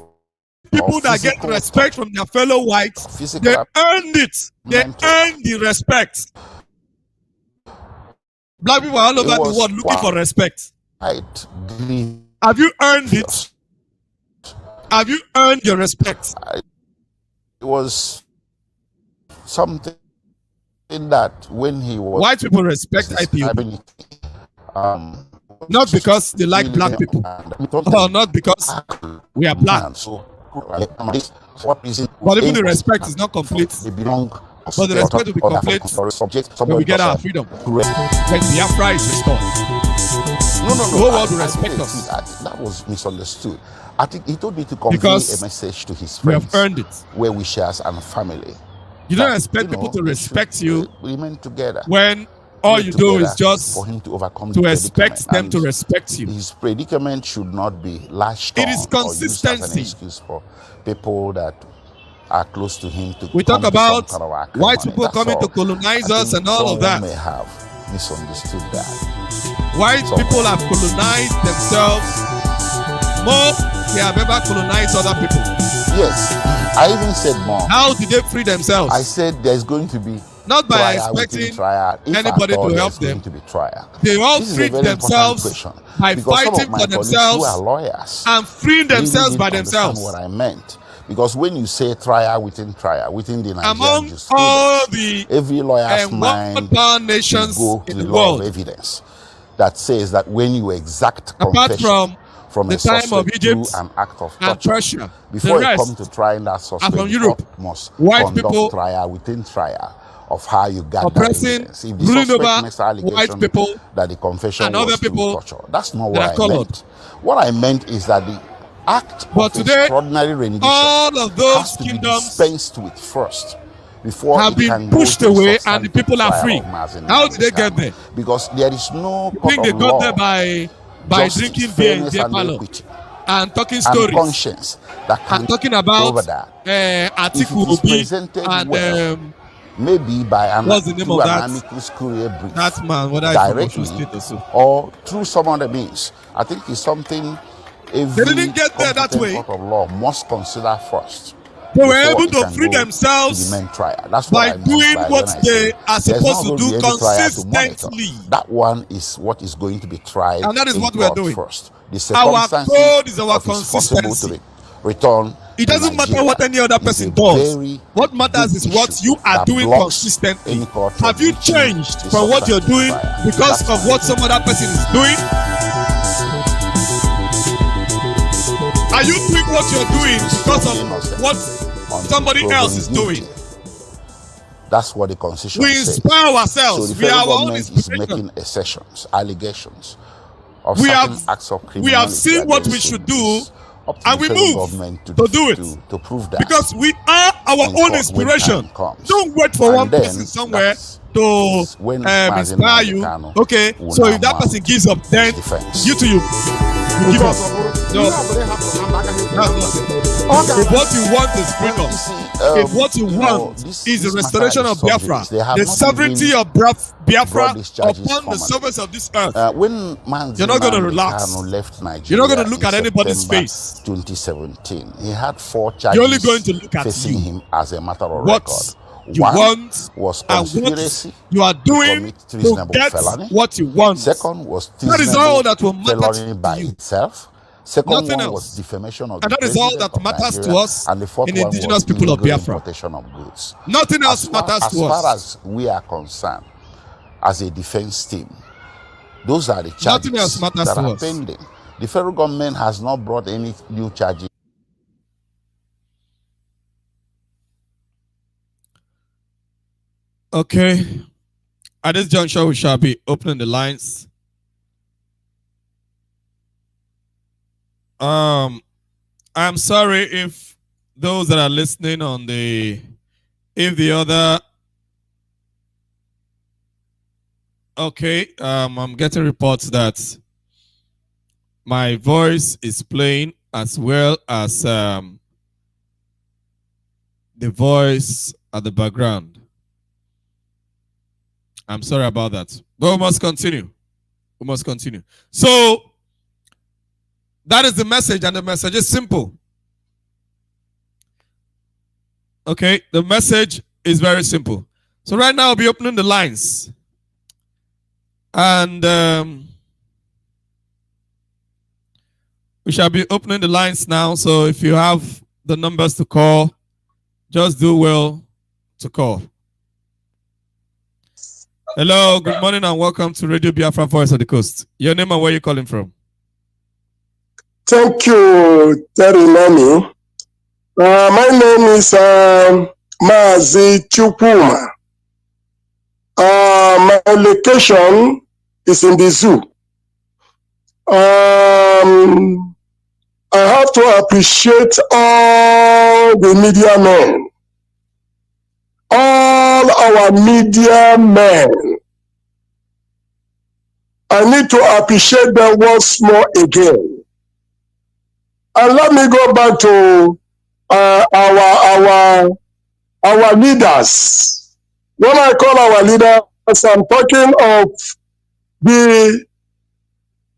people that get respect from their fellow whites, they earned it. They earned the respect. Black people are all over the world looking for respect. Have you earned it? Have you earned your respect? It was something that when he was... White people respect IPOB. Not because they like black people. Or not because we are black. But even the respect is not complete. But the respect will be complete when we get our freedom. When Biafra is restored. No. The whole world will respect us. That was misunderstood. I think he told me to convey a message to his friends. We have earned it. Well-wishers and family. You don't expect people to respect you remain together when all you do is just for him to overcome to expect them to respect you. His predicament should not be lashed on. It is consistency. Or used as an excuse for people that are close to him to we talk about white people coming to colonize us and all of that. May have misunderstood that. White people have colonized themselves more than they have ever colonized other people. Yes, I even said more. How did they free themselves? I said there's going to be not by expecting anybody to help them. They all freed themselves by fighting for themselves and freeing themselves by themselves. What I meant. Because when you say trial within the Nigerian among all the every lawyer's mind nations go to in the law world of evidence that says that when you exact apart confession from the time of Egypt an act of and Persia, before you come to trial that suspect, from Europe, must white conduct people trial within trial of how you gather oppressing, evidence. If the ruling over makes allegation white people that the confession and was other people torture, that's not what I meant. What I meant is that the act but of today, extraordinary rendition all of those has to kingdoms be dispensed with first before have been pushed away and the people are free. How did they get there? Because there is no I think they got there by drinking beer in their parlor and talking stories conscience that can and talking about Atiku Obi and maybe by what's the name of that? Amicus Courier brief that man, whether directly or through some other means. I think it's something they didn't get there that way. Court of law must consider first. They were able to free themselves by doing what they are supposed to do consistently. That one is what is going to be tried, and that is what we are doing first. Our code is our consistency. Return. It doesn't matter what any other person does. What matters is what you are doing consistently. Have you changed from what you're doing because of what some other person is doing? Are you doing what you're doing because of what somebody else is doing? That's what the Constitution says. We inspire ourselves. So the we are federal our own government is making assertions, allegations of certain acts of criminality. We have seen what we should do, and we move to do it to prove that, because we are our own inspiration. Don't wait for one person somewhere to inspire you. Okay, so if that person gives up, then you give up. No. If what you want is freedom, if what you want is the restoration of Biafra, the sovereignty of Biafra upon the surface of this earth, you're not going to relax. You're not going to look at anybody's face. 2017, he had 4 charges. You're only going to look at facing him as a matter of what record. You want was conspiracy you are doing to get felony. What you want. Second was that is all that will matter by to you. itself. Second Nothing one else. was defamation of and that is all that matters Nigeria, to us and the fourth in one indigenous was people of Biafra. importation of goods. Nothing else matters to us. As far as we are concerned, as a defense team, those are the charges that are pending. The federal government has not brought any new charges. Okay. At this juncture, we shall be opening the lines. I'm sorry if those that are listening on the other. Okay, I'm getting reports that my voice is playing as well as the voice at the background. I'm sorry about that. But we must continue. We must continue. So, that is the message, and the message is simple. Okay, the message is very simple. So right now I'll be opening the lines. And we shall be opening the lines now. So if you have the numbers to call, just do well to call. Hello, good morning and welcome to Radio Biafra Voice of the Coast. Your name and where you're calling from? Thank you, Terry Nani. My name is Mazi Chukuma. My location is in the zoo. I have to appreciate all the media men. All our media men. I need to appreciate them once more again. And let me go back to our leaders. When I call our leaders, I'm talking of the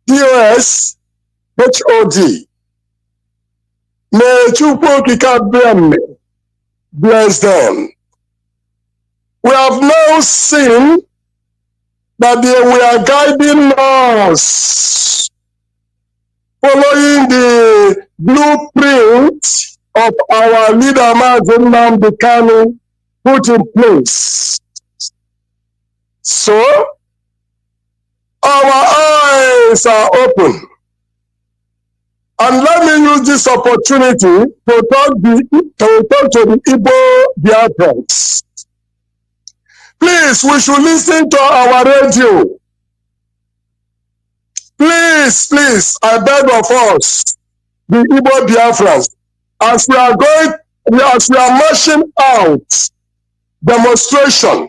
DOS HOD. May Chukwu bless them. We have now seen that they were guiding us, following the blueprint of our leader, Mazi Nnamdi Kanu, put in place. So, our eyes are open. And let me use this opportunity to talk to the Igbo Biafrans. Please, we should listen to our radio. Please, I beg of us, the Igbo Biafrans, as we are marching out, demonstration,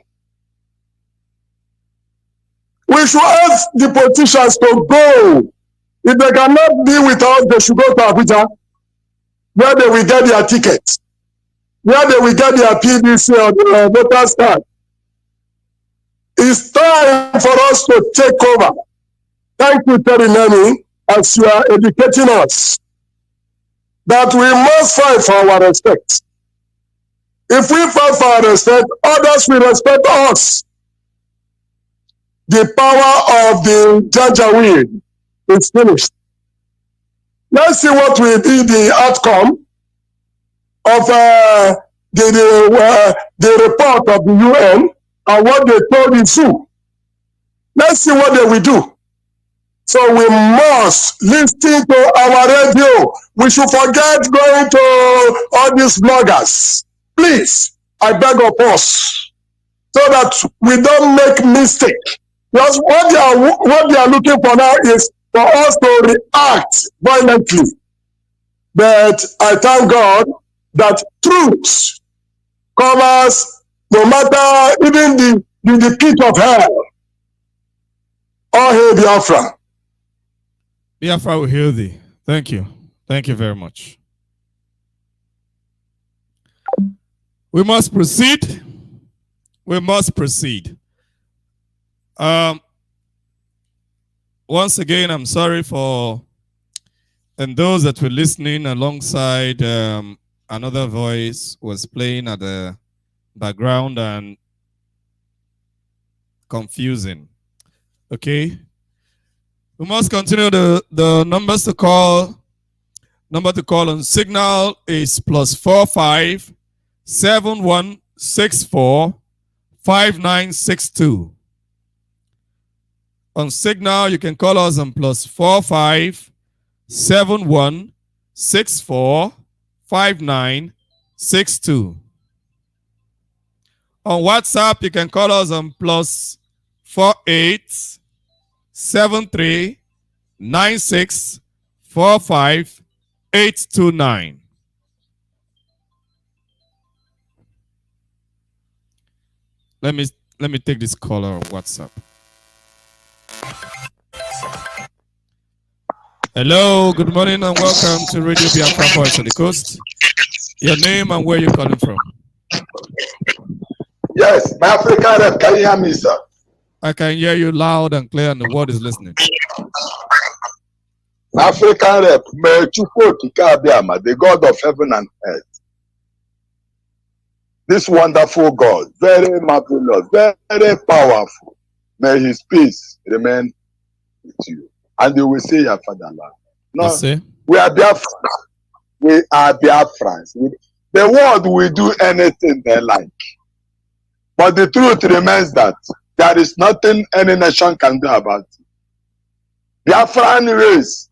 we should ask the politicians to go. If they cannot be with us, they should go to Abuja, where they will get their tickets, where they will get their PVC or the voters card. It's time for us to take over. Thank you, Terry Nani, as you are educating us that we must fight for our respect. If we fight for our respect, others will respect us. The power of the Janjaweed is finished. Let's see what will be the outcome of the report of the UN and what they told the zoo. Let's see what they will do. So we must listen to our radio. We should forget going to all these bloggers. Please, I beg of us, so that we don't make mistake. Because what they are looking for now is for us to react violently. But I thank God that truth covers, no matter even in the pit of hell. All hail Biafra. Biafra will heal thee. Thank you. Thank you very much. We must proceed. We must proceed. Once again, I'm sorry for and those that were listening alongside. Another voice was playing at the background and confusing. Okay. We must continue the numbers to call. Number to call on Signal is +45 7164 5962. On Signal, you can call us on +45 7164 5962. On WhatsApp, you can call us on +48 73 96 45 829. Let me take this caller on WhatsApp. Hello, good morning and welcome to Radio Biafra Voice of the Coast. Your name and where you're calling from? Yes, my African rep, can you hear me, sir? I can hear you loud and clear and the world is listening. My African rep, may Chukwu Kikabiama, the God of heaven and earth. This wonderful God, very marvelous, very powerful. May his peace remain with you. And you will see your fatherland. No, we are Biafrans. We are Biafrans. The world will do anything they like. But the truth remains that there is nothing any nation can do about it. Biafran race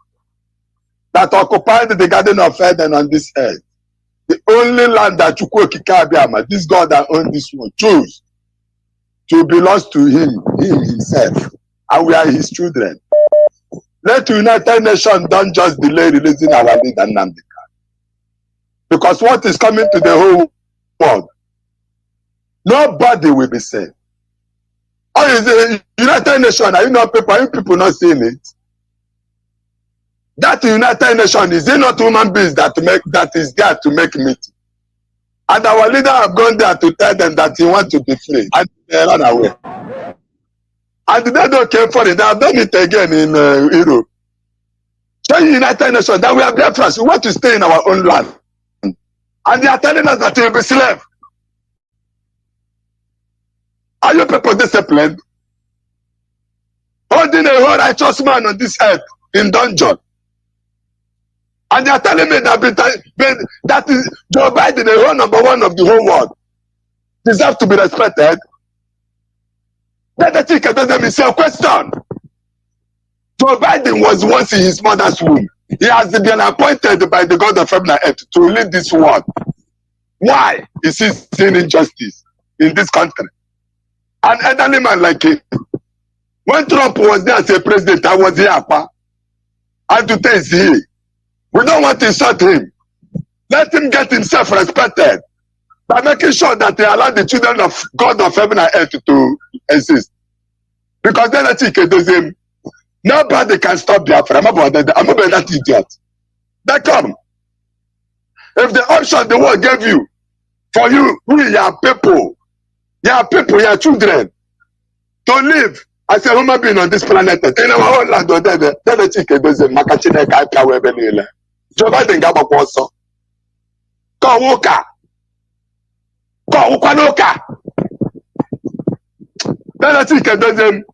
that occupied the Garden of Eden on this earth, the only land that Chukwu Kikabiama, this God that owns this world, chose to belong to him himself. And we are his children. Let the United Nations don't just delay releasing our leader Nnamdi Kanu. Because what is coming to the whole world, nobody will be saved. Oh, is the United Nations, are you people not seeing it? That United Nations, is it not human beings that is there to make meeting? And our leader have gone there to tell them that he wants to be free. And they run away. And they don't care for it. They have done it again in Europe. So United Nations, that we are Biafrans, we want to stay in our own land. And they are telling us that we will be slaves. Are you people disciplined? Holding a whole righteous man on this earth in dungeon. And they are telling me that is Joe Biden, the whole #1 of the whole world, deserves to be respected. Let the ticket doesn't answer a question. Joe Biden was once in his mother's womb. He has been appointed by the God of heaven and earth to lead this world. Why is he seeing injustice in this country? An elderly man like him. When Trump was there as a president, I was here. And today is here. We don't want to insult him. Let him get himself respected by making sure that they allow the children of God of heaven and earth to exist. Because then I think nobody can stop Biafra. I'm about that idiot. They come. If the option the world gave you, for you, we are people, your children, to live as a human being on this planet, in our own land, then the chicken doesn't make a chicken go Joe Biden got a person. Go Woka. Go Ukanoka. Then the chicken doesn't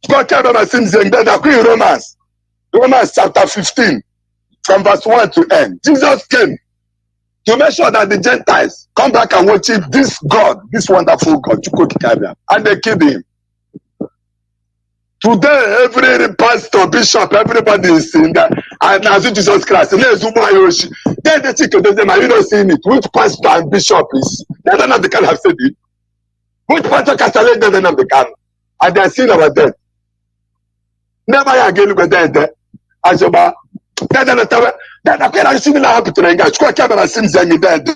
go carry my sins and then the Romans chapter 15, from verse 1 to end. Jesus came to make sure that the Gentiles come back and worship this God, this wonderful God, and they killed him. Today, every pastor, bishop, everybody is in that. And as Jesus Christ, then the chicken does them, are you not seeing it? Which pastor and bishop is? They don't have the kind have said it. Which pastor can select them of the can? And they are seeing our death. Never again look at that. As about that, I can't see the happen to the guy. Square camera seems to be dead.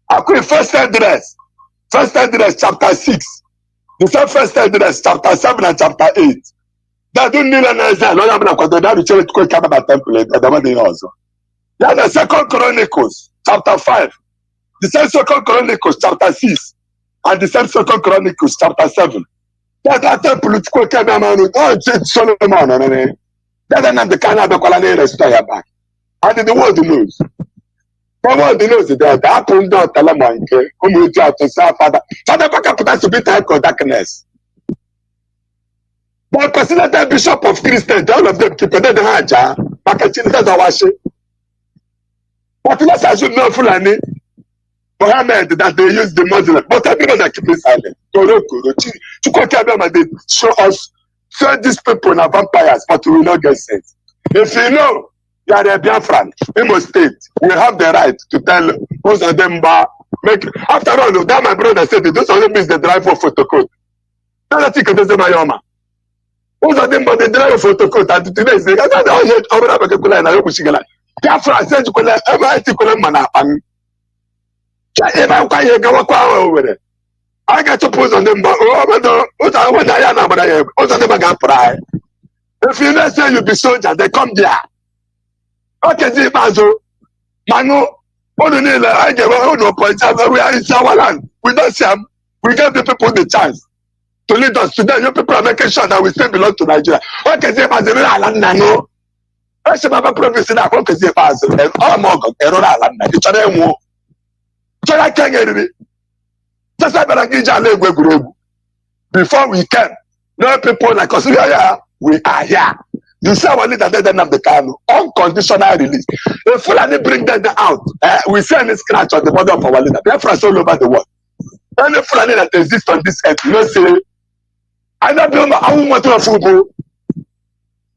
I quit first address, chapter 6. The same first time is chapter 7 and chapter 8. That don't need an answer. Lord, I'm not going to tell you to come about temple. Yeah, the Second Chronicles chapter 5. The same Second Chronicles chapter 6. And the same Second Chronicles chapter 7. That temple to come about Solomon. That the kind of the colony restore back. And the world knows. The world knows that happened not Talamanke, whom you try to say, Father. Father, back up to be type of darkness. But consider the Bishop of Christians, all of them keep the Haja, Bakachin Tazawashi. But let's assume no Fulani, Mohammed, that they use the Muslim. But everyone that keep silent. To quote they show us, show these people are vampires, but we will not get sense. If you know, you are a Biafran, Imo State, we have the right to tell most of them, make, after all, that my brother said, those of them is the drive for photocode. That's what I say, my Yoma. Most of them, but the drive for photocode, and today, they got all head over a particular and I hope she got Biafran said, every particular man, and if I can't go over there. I got to put on them, but what I am, but I am, also never got pride. If you not say you be soldier, they come there. Okay, see, Mazo, Manu, I give a point. We are in our land. We don't see them. We give the people the chance to lead us today. You people are making sure that we still belong to Nigeria. Okay, see, Mazo, Nano. I should have a promise in that. Okay, see, Mazo, and all more Erora land. It's a name. So I can't get it. Just like before we came, no people like us, we are here. You see our leader, they don't have the kind of unconditional release. If Fulani bring them out, we see any scratch on the body of our leader. They are friends all over the world. Any Fulani that exists on this earth, you know, say, I don't know how much of football.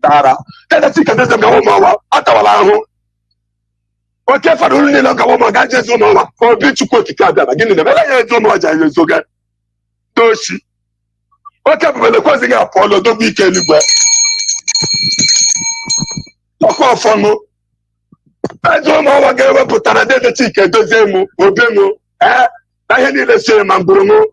Dara, then the chicken doesn't go home. At our home. Okay, for the only longer woman, I just don't know. For a bit to quote the cab, again, the very end of my giant, so get. Doshi. Okay, but the causing Apollo, don't be killing well. Talk off for no. I don't know what I gave up, but I did the chicken, Dozemo, Obemo, I need to say, Mambuno.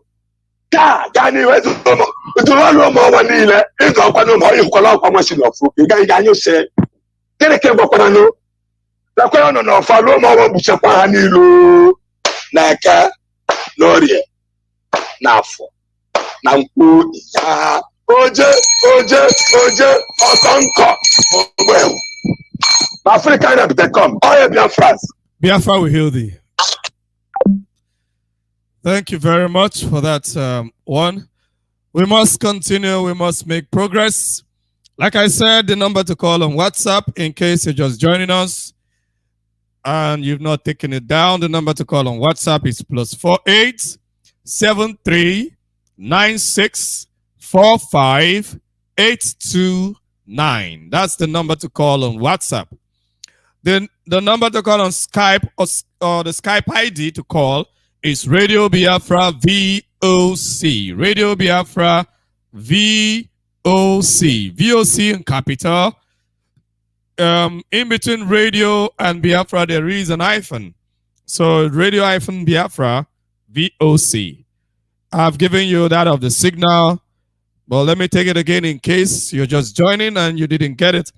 God, Danny, where's the one more one in it? It's not one more you call out a machine of food. You got say, get a cable for no. The crown of follow more Buchapanilo, Naka, Loria, Nafo, Nampu, Oje, Okonko, well. African have they come. Oh, Biafra. Biafra will heal thee. Thank you very much for that one. We must continue. We must make progress. Like I said, the number to call on WhatsApp in case you're just joining us and you've not taken it down. The number to call on WhatsApp is +48 73 96 45 829. That's the number to call on WhatsApp. Then the number to call on Skype or the Skype ID to call is Radio Biafra VOC. Radio Biafra VOC. VOC in capital. In between radio and Biafra, there is an hyphen. So radio-Biafra VOC. I've given you that of the signal. But let me take it again in case you're just joining and you didn't get it.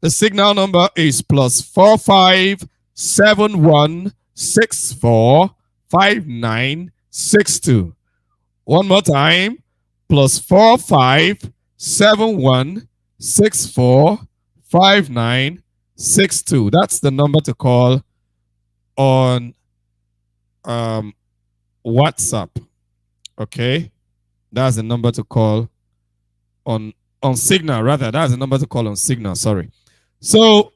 The signal number is +45 71 64 59 62. One more time, +45 71 64 59 62. That's the number to call on WhatsApp. Okay, that's the number to call on Signal. Rather, that's the number to call on Signal. Sorry. So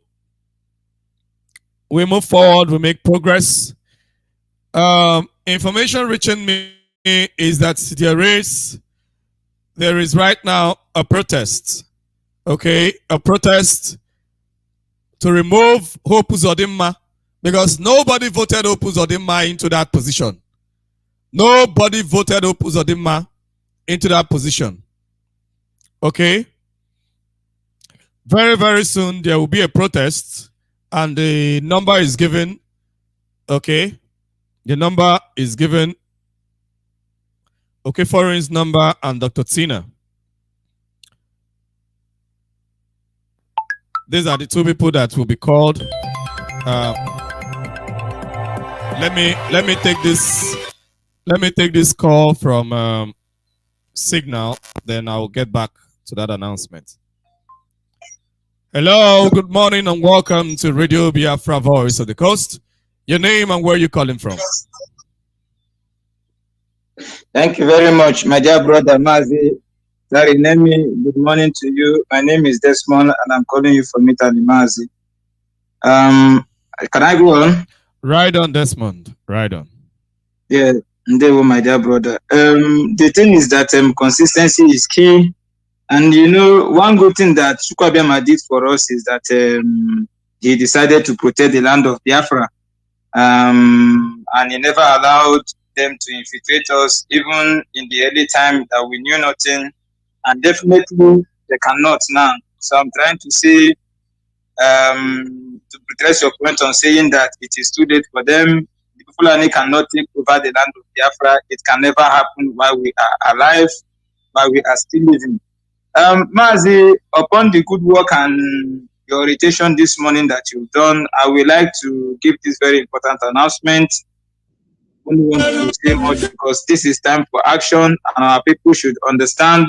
we move forward. We make progress. Information reaching me is that there is right now a protest. Okay, a protest to remove Hope Uzodimma because nobody voted Hope Uzodimma into that position. Nobody voted Hope Uzodimma into that position. Okay? Very, very soon there will be a protest and the number is given. Okay? The number is given Foreign's number and Dr. Tina. These are the two people that will be called. Let me take this. Let me take this call from Signal. Then I will get back to that announcement. Hello, good morning, and welcome to Radio Biafra Voice of the Coast. Your name and where you're calling from. Thank you very much, my dear brother Mazi. Sorry, Nemi, good morning to you. My name is Desmond, and I'm calling you from Italy, Mazi. Can I go on? Right on, Desmond. Right on. Yeah, my dear brother. The thing is that consistency is key. And you know, one good thing that Chukwuabiama did for us is that he decided to protect the land of Biafra. And he never allowed them to infiltrate us, even in the early time that we knew nothing. And definitely they cannot now. So I'm trying to say, to address your point on saying that it is too late for them. The Fulani cannot take over the land of Biafra. It can never happen while we are alive, while we are still living. Mazi, upon the good work and your orientation this morning that you've done, I would like to give this very important announcement. I don't want to say much because this is time for action, and our people should understand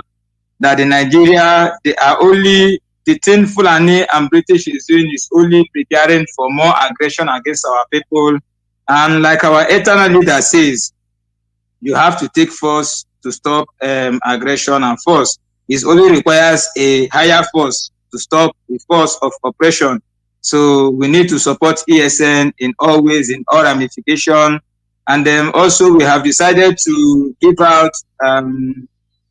that in Nigeria, they are only, the thing Fulani and British is doing is only preparing for more aggression against our people. And like our eternal leader says, you have to take force to stop aggression, and force. It only requires a higher force to stop the force of oppression. So we need to support ESN in all ways, in all ramifications. And then also we have decided to give out 2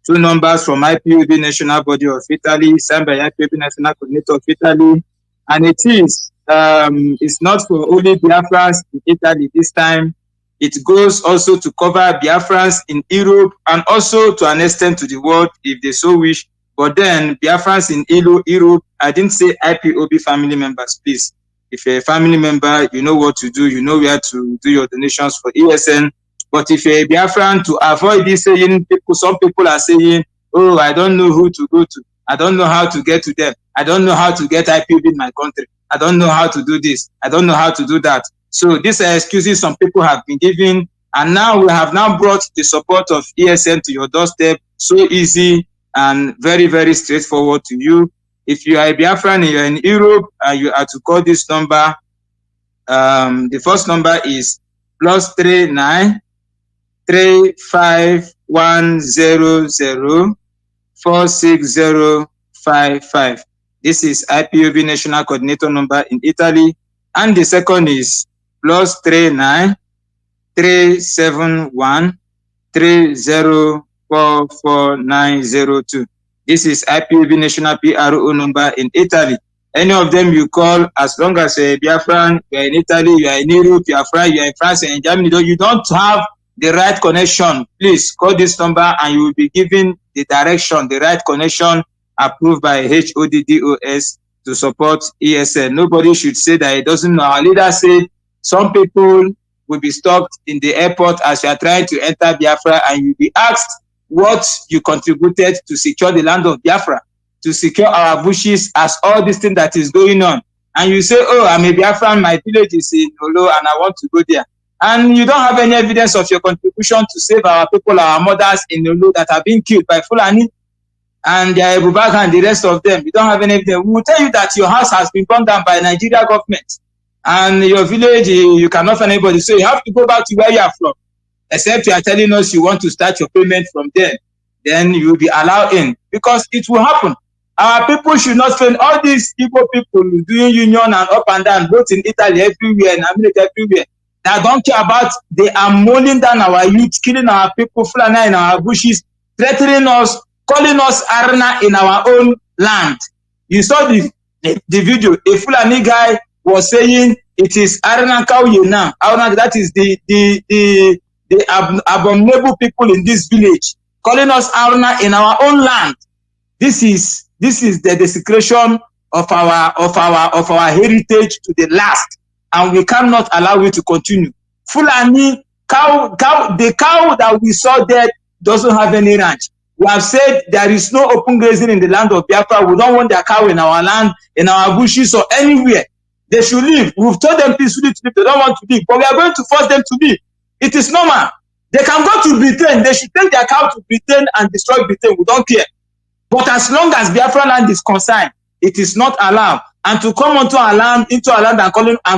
numbers from IPOB National Body of Italy, signed by IPOB National Coordinator of Italy. And it is, it's not for only Biafrans in Italy this time. It goes also to cover Biafrans in Europe and also to an extent to the world if they so wish. But then Biafrans in Europe, I didn't say IPOB family members, please. If you're a family member, you know what to do. You know where to do your donations for ESN. But if you're a Biafran, to avoid this saying, some people are saying, oh, I don't know who to go to. I don't know how to get to them. I don't know how to get IPOB in my country. I don't know how to do this. I don't know how to do that. So these are excuses some people have been giving. And now we have now brought the support of ESN to your doorstep. So easy and very, very straightforward to you. If you are a Biafran and you're in Europe, you are to call this number. The first number is +39 35100 46055. This is IPOB National Coordinator number in Italy. And the second is +39 371 30444902. This is IPOB National PRO number in Italy. Any of them you call, as long as you're a Biafran, you're in Italy, you're in Europe, you're in France, you're in Germany, though you don't have the right connection, please call this number and you will be given the direction, the right connection approved by HODDOS to support ESN. Nobody should say that it doesn't know. Our leader said some people will be stopped in the airport as you are trying to enter Biafra, and you'll be asked what you contributed to secure the land of Biafra, to secure our bushes, as all this thing that is going on. And you say, oh, I'm a Biafran, my village is in Olo and I want to go there. And you don't have any evidence of your contribution to save our people, our mothers in Olo that are being killed by Fulani and their Ebubag and the rest of them. You don't have any evidence. We will tell you that your house has been burned down by Nigeria government and your village, you cannot find anybody. So you have to go back to where you are from. Except you are telling us you want to start your payment from there. Then you will be allowed in, because it will happen. Our people should not fail. All these Igbo people doing union and up and down, both in Italy, everywhere, in America, everywhere. They don't care about, they are mowing down our youth, killing our people, Fulani in our bushes, threatening us, calling us Arna in our own land. You saw the video. A Fulani guy was saying it is Arna Kauye now. Arna, that is the abominable people in this village, calling us Arna in our own land. This is the desecration of our heritage to the last, and we cannot allow it to continue. Fulani the cow that we saw dead doesn't have any ranch. We have said there is no open grazing in the land of Biafra. We don't want their cow in our land, in our bushes, or anywhere. They should leave. We've told them peacefully to leave. They don't want to leave, but we are going to force them to leave. It is normal. They can go to Britain. They should take their cow to Britain and destroy Britain. We don't care. But as long as Biafra land is concerned, it is not allowed. And to come onto our land, into our land, and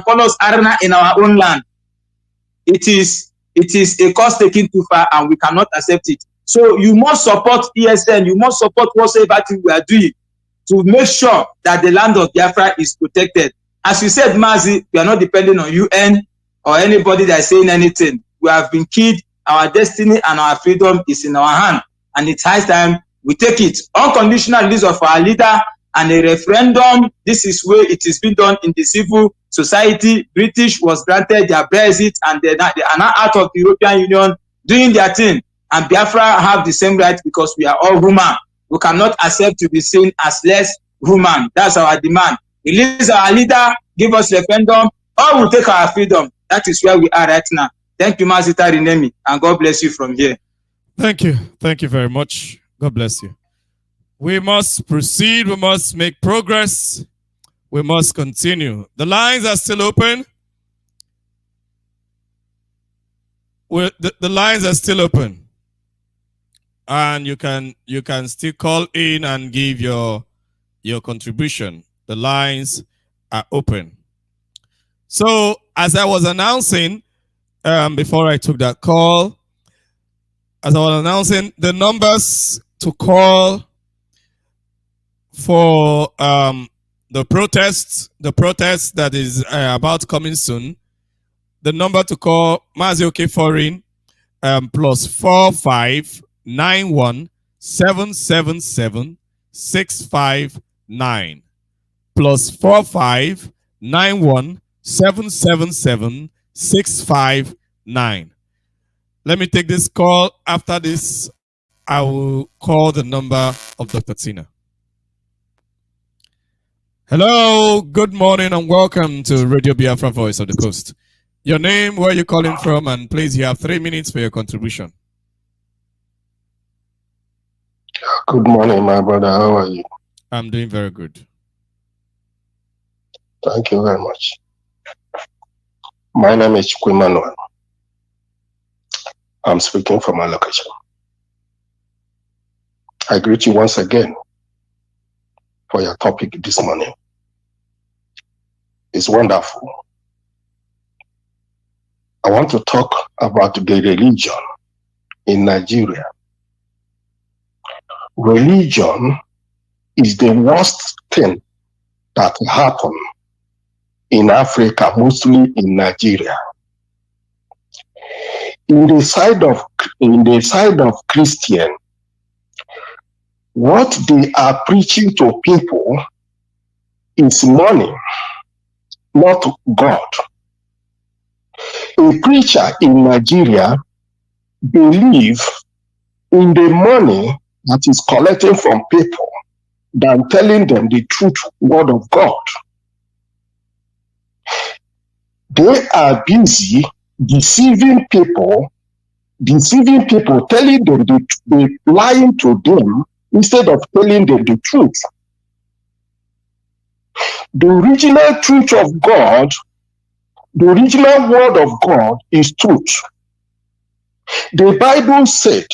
call us arena in our own land, it is a cost taken too far, and we cannot accept it. So you must support ESN. You must support whatsoever thing we are doing to make sure that the land of Biafra is protected. As you said, Mazi, we are not depending on UN or anybody that is saying anything. We have been killed. Our destiny and our freedom is in our hand, and it's high time we take it. Unconditional release of our leader and a referendum. This is where it is being done in the civil society. British was granted their Brexit, and they are now out of the European Union doing their thing. And Biafra have the same right because we are all human. We cannot accept to be seen as less human. That's our demand. Release our leader, give us referendum, or we'll take our freedom. That is where we are right now. Thank you, Mazita Rinemi, and God bless you from here. Thank you. Thank you very much. God bless you. We must proceed. We must make progress. We must continue. The lines are still open. The lines are still open. And you can still call in and give your contribution. The lines are open. So as I was announcing before I took that call, as I was announcing the numbers to call for the protest that is about coming soon, the number to call Mazi Okaforin +45 91 777 659 +45 91 777 659. Let me take this call. After this, I will call the number of Dr. Tina. Hello, good morning, and welcome to Radio Biafra Voice of the Coast. Your name, where you're calling from, and please, you have 3 minutes for your contribution. Good morning, my brother. How are you? I'm doing very good. Thank you very much. My name is Chukwu. I'm speaking from my location. I greet you once again for your topic this morning. It's wonderful. I want to talk about the religion in Nigeria. Religion is the worst thing that happened in Africa, mostly in Nigeria. In the side of Christian, what they are preaching to people is money, not God. A preacher in Nigeria believes in the money that is collecting from people than telling them the truth word of God. They are busy deceiving people, telling them the lying to them instead of telling them the truth. The original truth of God, the original word of God is truth. The Bible said,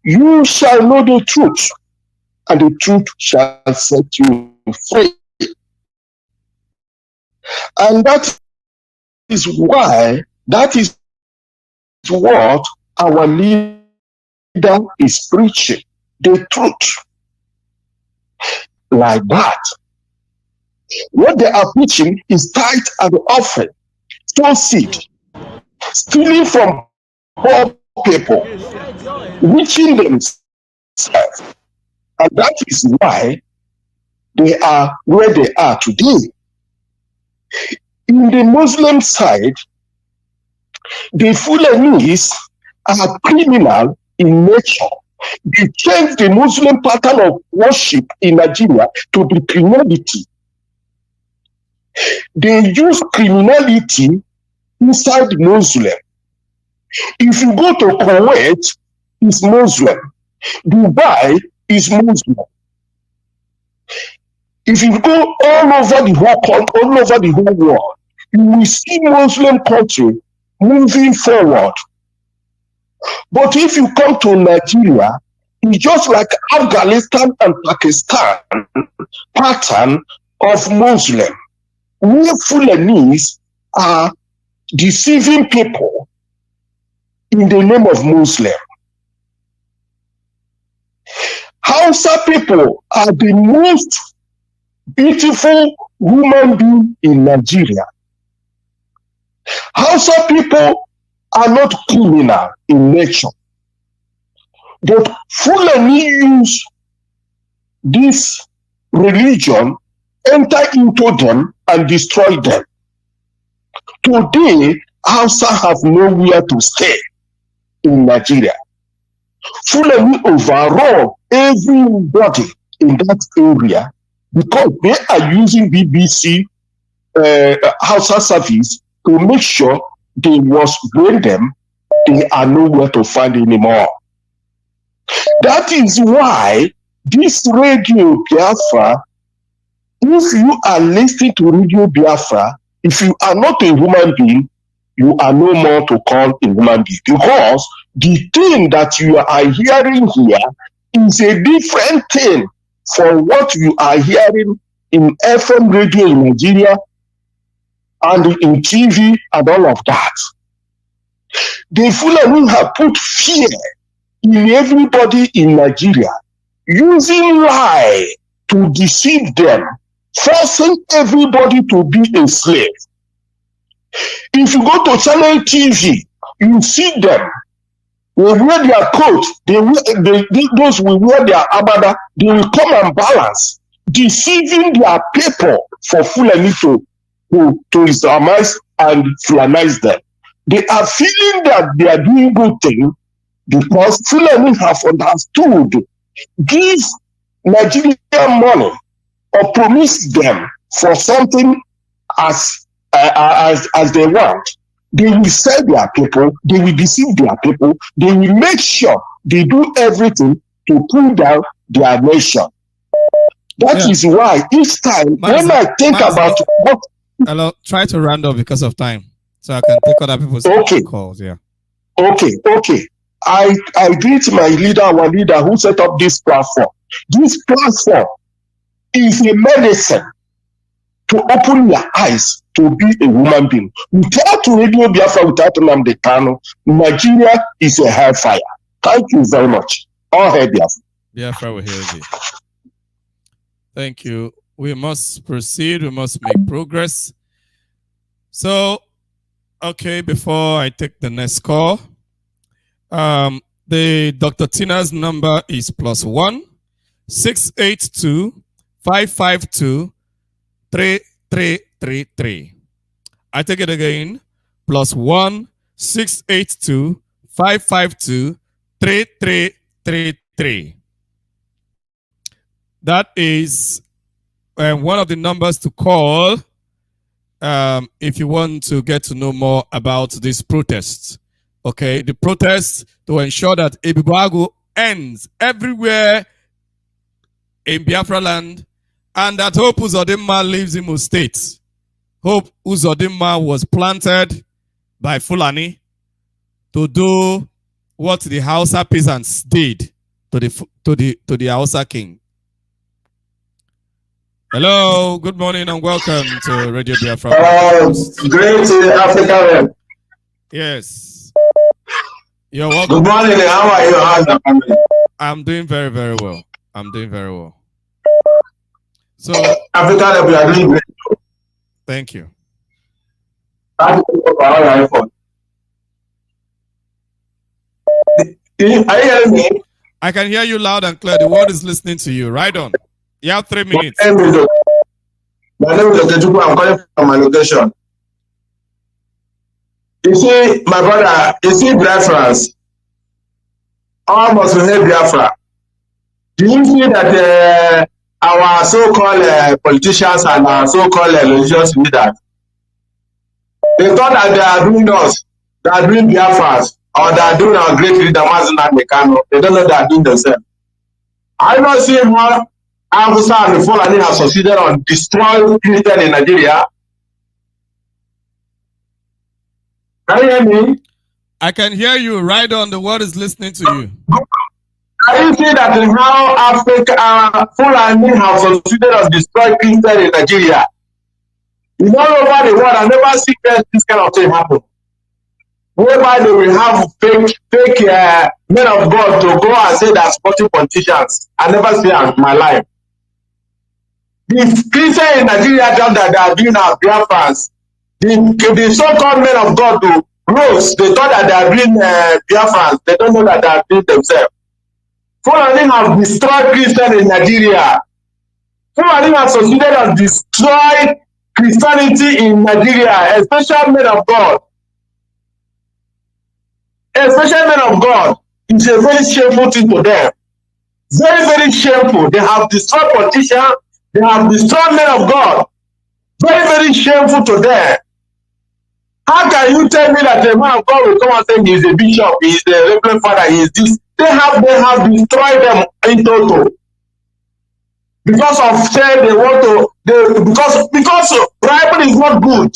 "You shall know the truth, and the truth shall set you free." And that is what our leader is preaching, the truth. Like that. What they are preaching is tithe and offering, sow seed, stealing from poor people, reaching themselves. And that is why they are where they are today. In the Muslim side, the Fulanis are criminal in nature. They changed the Muslim pattern of worship in Nigeria to be criminality. They use criminality inside Muslim. If you go to Kuwait, is Muslim. Dubai is Muslim. If you go all over the whole world, you will see Muslim country moving forward. But if you come to Nigeria, it's just like Afghanistan and Pakistan pattern of Muslim, where Fulanis are deceiving people in the name of Muslim. Hausa people are the most beautiful human being in Nigeria. Hausa people are not criminal in nature, but Fulani use this religion, enter into them and destroy them. Today, Hausa have nowhere to stay in Nigeria. Fulani overrun everybody in that area because they are using BBC Hausa service to make sure they must bring them. They are nowhere to find anymore. That is why this Radio Biafra, if you are listening to Radio Biafra, if you are not a human being, you are no more to call a human being, because the thing that you are hearing here is a different thing from what you are hearing in FM radio in Nigeria and in TV and all of that. The Fulani have put fear in everybody in Nigeria, using lie to deceive them, forcing everybody to be a slave. If you go to Channel TV, you see them. They wear their coat. Those will wear their abada. They will come and balance, deceiving their people for Fulani to Islamize and Fulanize them. They are feeling that they are doing good thing because Fulani have understood, give Nigerian money or promise them for something as they want. They will sell their people, they will deceive their people, they will make sure they do everything to pull down their nation. That is why each time when I think about what... Hello, try to round up because of time, so I can take other people's calls. Yeah. Okay. I greet my leader, our leader who set up this platform. This platform is a medicine to open your eyes to be a human being. Without Radio Biafra, without Nnamdi Kanu, Nigeria is a hellfire. Thank you very much. All hail Biafra. Biafra will hear you. Thank you. We must proceed. We must make progress. So, okay, before I take the next call, the Dr. Tina's number is +1 682 552 3333. I take it again. +1 682 552 3333. That is one of the numbers to call if you want to get to know more about this protest. Okay, the protest to ensure that Ebibagu ends everywhere in Biafra land, and that Hope Uzodinma lives in Imo State. Hope Uzodinma was planted by Fulani to do what the Hausa peasants did to the Hausa king. Hello, good morning and welcome to Radio Biafra. Great Africa. Yes. You're welcome. Good morning. How are you? How's the family? I'm doing very, very well. I'm doing very well. So, Africa, we are doing great. Thank you. Are you hearing me? I can hear you loud and clear. The world is listening to you. Right on. You have 3 minutes. My name is Okechukwu. I'm calling from my location. You see, my brother, you see Biafrans, all must hate Biafra. Do you see that our so-called politicians and our so-called religious leaders, they thought that they are doing us, they are doing Biafrans, or they are doing our great leader Mazen Mekano. They don't know they are doing themselves. I don't see how Agusa and the Fulani have succeeded on destroying Christian in Nigeria. Can you hear me? I can hear you. Right on. The world is listening to you. Can you see that how Africa Fulani have succeeded on destroying Christian in Nigeria? You know, all over the world, I never see this kind of thing happen. Whereby they will have fake men of God to go and say they're supporting politicians. I never see it in my life. The Christians in Nigeria tell that they are doing our Biafrans. The so-called men of God do rose. They thought that they are doing Biafrans. They don't know that they are doing themselves. Fulani have destroyed Christians in Nigeria. Fulani have succeeded and destroyed Christianity in Nigeria, especially men of God. Especially men of God. It's a very shameful thing to them. Very, very shameful. They have destroyed politicians. They have destroyed men of God. Very, very shameful to them. How can you tell me that a man of God will come and say he is a bishop, he is a reverend father, he is this? They have destroyed them in total. Because of say they want to, because bribery is not good.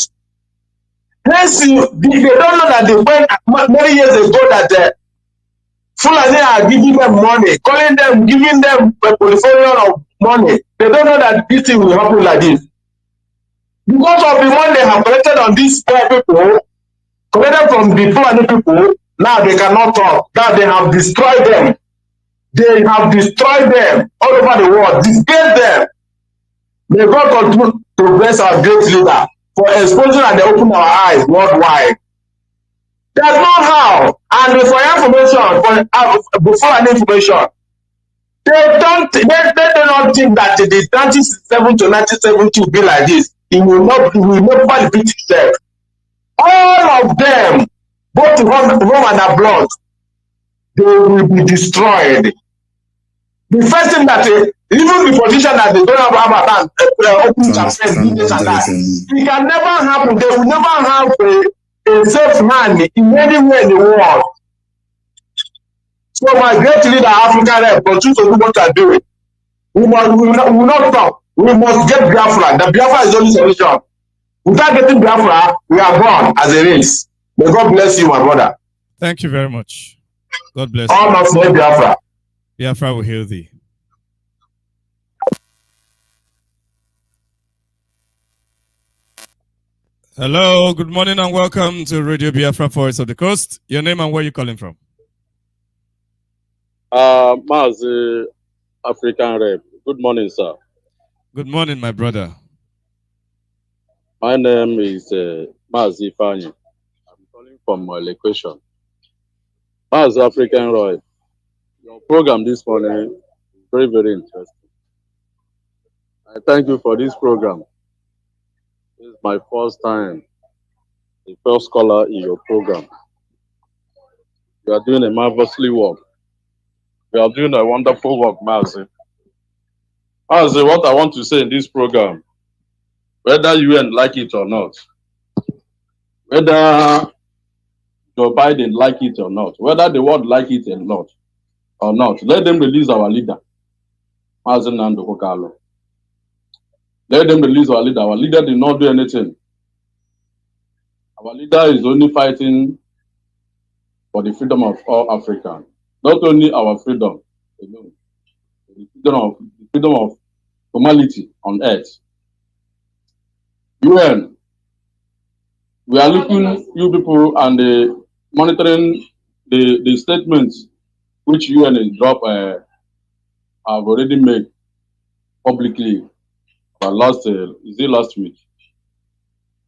Hence, they don't know that they went many years ago that Fulani are giving them money, calling them, giving them a portfolio of money. They don't know that this thing will happen like this. Because of the money they have collected on these people, collected from the Fulani people, now they cannot talk. Now they have destroyed them. They have destroyed them all over the world, disgraced them. May God continue to bless our great leader for exposing and they open our eyes worldwide. There's no how. And for your information, before any information, they don't think that the 1967 to 1970 will be like this. It will never repeat itself. All of them, both Rome and abroad, they will be destroyed. The first thing that even the position that they don't have open campaign, this and that, it can never happen. They will never have a safe man in anywhere in the world. So my great leader, African Rep, continue to do what I do. We will not stop. We must get Biafra. The Biafra is the only solution. Without getting Biafra, we are gone as a race. May God bless you, my brother. Thank you very much. God bless all you. All not Biafra. Biafra will heal thee. Hello, good morning and welcome to Radio Biafra Voice of the Coast. Your name and where you calling from? Mazi African Rep. Good morning, sir. Good morning, my brother. My name is Mazi Fanyi. I'm calling from my location. Mazi African Rep. Your program this morning is very, very interesting. I thank you for this program. This is my first time, the first caller in your program. You are doing a marvelously work. You are doing a wonderful work, Mazi. Mazi, what I want to say in this program, whether you like it or not, whether Joe Biden like it or not, whether the world like it or not, let them release our leader, Mazi Nnamdi Kanu. Let them release our leader. Our leader did not do anything. Our leader is only fighting for the freedom of all Africans. Not only our freedom, the freedom of humanity on earth. UN, we are looking you people and monitoring the statements which UN has dropped have already made publicly last week.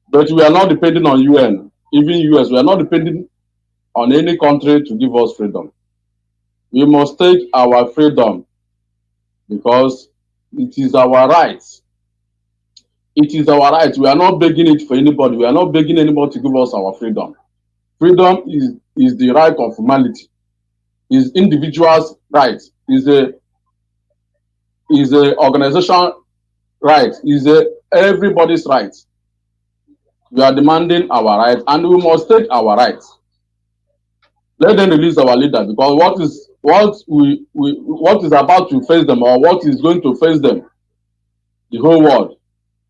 But we are not depending on UN, even US. We are not depending on any country to give us freedom. We must take our freedom because it is our right. It is our right. We are not begging it for anybody. We are not begging anybody to give us our freedom. Freedom is the right of humanity. Is individuals' right. Is a organization right. Is everybody's right. We are demanding our rights, and we must take our rights. Let them release our leader, because what is about to face them, or what is going to face them, the whole world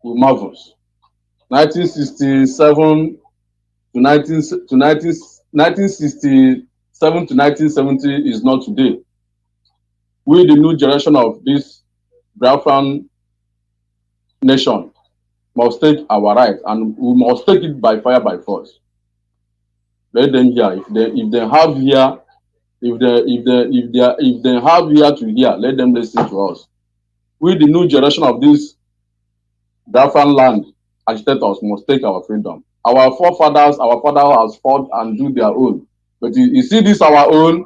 will marvel. 1967 to 1967 to 1970 is not today. We, the new generation of this Biafran nation, must take our right, and we must take it by fire, by force. Let them hear. If they have here, if they have here to hear, let them listen to us. We, the new generation of this Biafran land agitators, must take our freedom. Our forefathers, our father has fought and do their own. But you see this our own.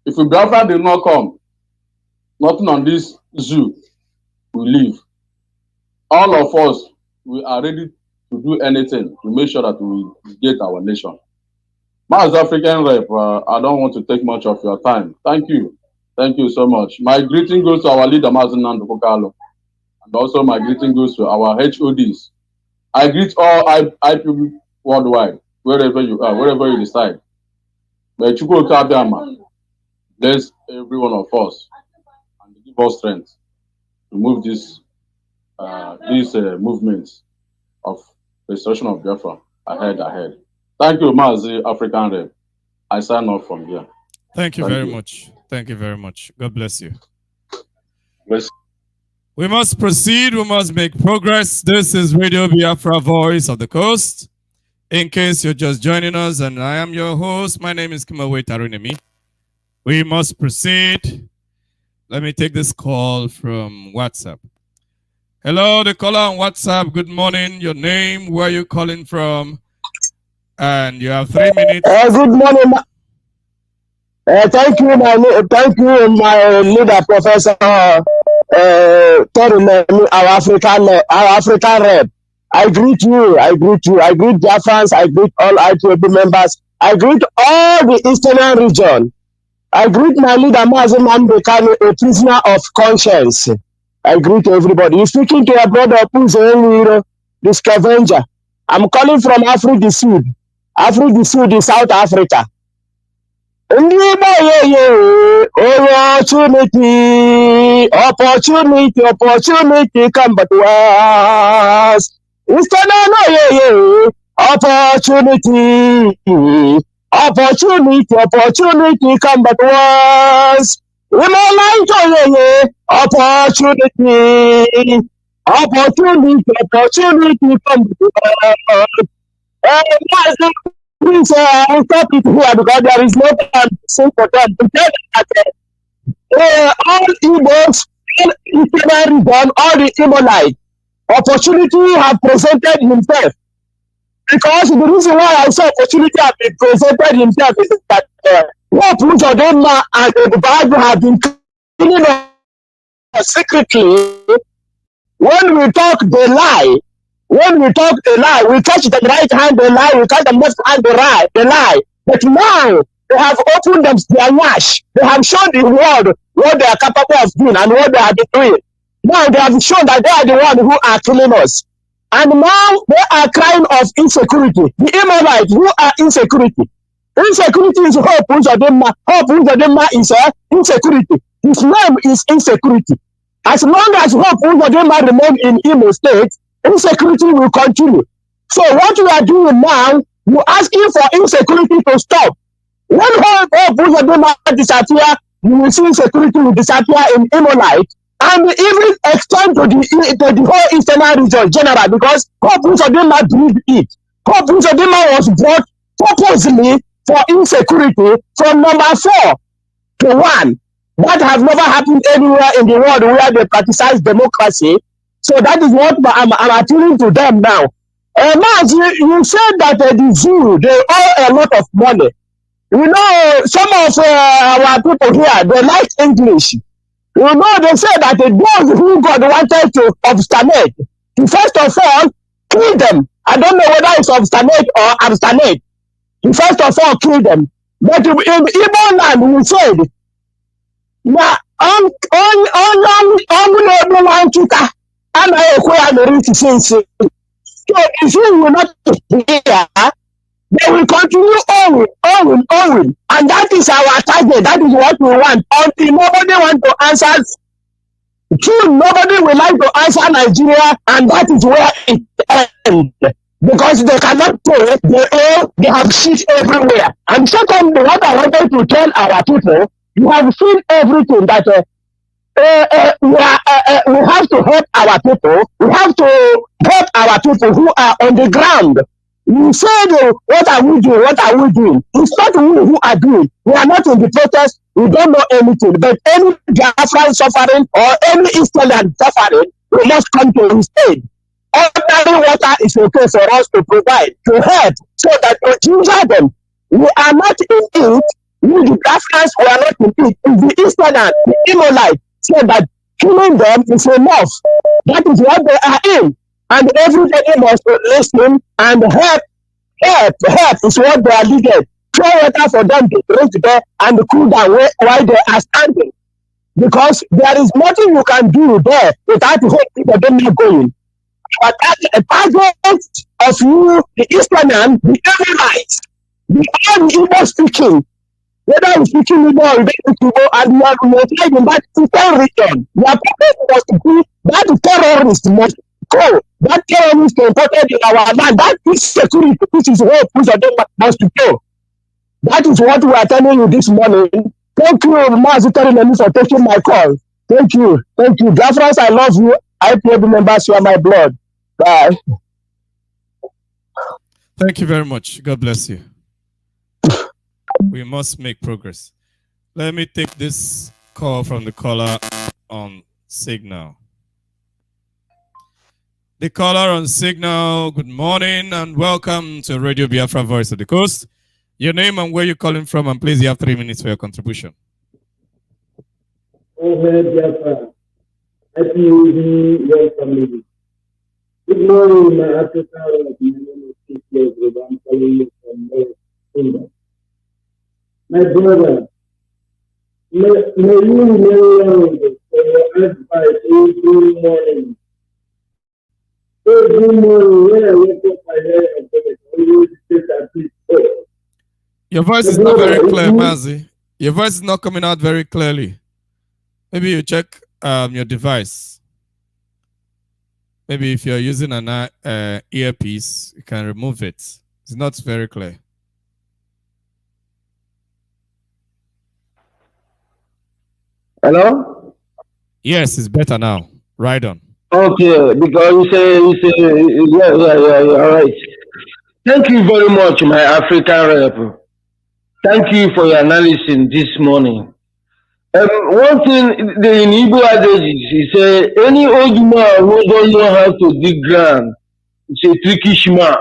If Biafra did not come, nothing on this zoo will leave. All of us, we are ready to do anything to make sure that we get our nation. As African Rep, I don't want to take much of your time. Thank you. Thank you so much. My greeting goes to our leader, Mazen Nando Kokalo. And also my greeting goes to our HODs. I greet all IPB worldwide, wherever you are, wherever you decide. May Chukwu Kabiyama bless every one of us and give us strength to move these movements of restoration of Biafra ahead. Thank you, Mazi African Rep. I sign off from here. Thank you very much. Thank you very much. God bless you. Bless you. We must proceed. We must make progress. This is Radio Biafra, Voice of the Coast. In case you're just joining us, and I am your host, my name is Kimawe Tarunemi. We must proceed. Let me take this call from WhatsApp. Hello, the caller on WhatsApp. Good morning. Your name, where are you calling from? And you have 3 minutes. Good morning. Thank you, my leader, Professor Tarunemi, our African Rep. I greet you. I greet Biafrans. I greet all IPOB members. I greet all the Eastern region. I greet my leader, Mazen Nando Kanu, a prisoner of conscience. I greet everybody. You're speaking to your brother, Puzo, the scavenger. I'm calling from Africa Sud. Africa Sud is South Africa. Opportunity come but once. Opportunity come but once. Opportunity come but once. Please, I'll stop it here because there is no time to say for them. All Igbos, all Eastern region, all the Igbolite, opportunity have presented himself. Because the reason why I say opportunity have been presented himself is that what Uzodinma and the Bible have been killing us secretly. When we talk the lie, we catch the right hand, the lie, we catch the left hand, the lie. But now, they have opened their wash. They have shown the world what they are capable of doing and what they are doing. Now, they have shown that they are the ones who are killing us. And now, they are crying of insecurity. The Amorites who are insecurity. Insecurity is Hope Uzodinma. Hope Uzodinma is insecurity. His name is insecurity. As long as Hope Uzodinma remains in Imo State, insecurity will continue. So what we are doing now, we're asking for insecurity to stop. When Hope Uzodinma disappear, you will see insecurity will disappear in Imolite and even extend to the whole Eastern region general, because Hope Uzodinma breathed it. Hope Uzodinma was brought purposely for insecurity from number 4 to 1. That has never happened anywhere in the world where they practice democracy. So that is what I'm appealing to them now. Maz, you said that the zoo, they owe a lot of money. You know, some of our people here, they like English. You know, they say that those who God wanted to obstinate, to first of all, kill them. I don't know whether it's obstinate or abstinate. To first of all, kill them. But in Igbo land, we said, now, so if you will not hear, They will continue owing. And that is our target. That is what we want. Until nobody wants to answer. True, nobody will like to answer Nigeria, and that is where it ends. Because they cannot pay, they have shit everywhere. And secondly, what I wanted to tell our people, you have seen everything that we have to help our people. We have to help our people who are on the ground. You said, what are we doing? What are we doing? It's not we who are doing. We are not in the protest. We don't know anything. But any Biafran suffering or any Eastern suffering, we must come to his aid. Ordinary water is okay for us to provide, to help, so that we ginger them. We are not in it. We, the Biafrans, we are not in it. It's the Eastern, the Imolite, so that killing them is enough. That is what they are in. And everybody must listen and help. Help is what they are needed. Pure water for them to drink there and cool down while they are standing. Because there is nothing you can do there without hope people don't not going. But a target of you, the Eastern, the Israelites, the Igbo speaking, whether you're speaking Igbo or Igbo, and you are trying in that Eastern region, your people must be that terrorist must go. That terrorist imported in our land, that is security, which is what them must go. That is what we are telling you this morning. Thank you, Mazitari, for taking my call. Thank you. Thank you. Biafrans, I love you. IPOB members, you are my blood. Bye. Thank you very much. God bless you. We must make progress. Let me take this call from the caller on Signal. The caller on Signal, good morning and welcome to Radio Biafra Voice of the Coast. Your name and where you're calling from, and please, you have 3 minutes for your contribution. Biafra. Welcome. Good morning, my African. My name is Kiki. I'm calling you from Kingdom. My brother, may you remember for your advice every morning. Every morning, when I wake up, I always take at least 4. Your voice is not very clear, Mazi. Your voice is not coming out very clearly. Maybe you check your device. Maybe if you're using an earpiece, you can remove it. It's not very clear. Hello? Yes, it's better now. Right on. Okay, because you say, yeah, all right. Thank you very much, my African rep. Thank you for your analysis this morning. One thing in Igbo adage he say, any old man who don't know how to dig ground is a trickish man.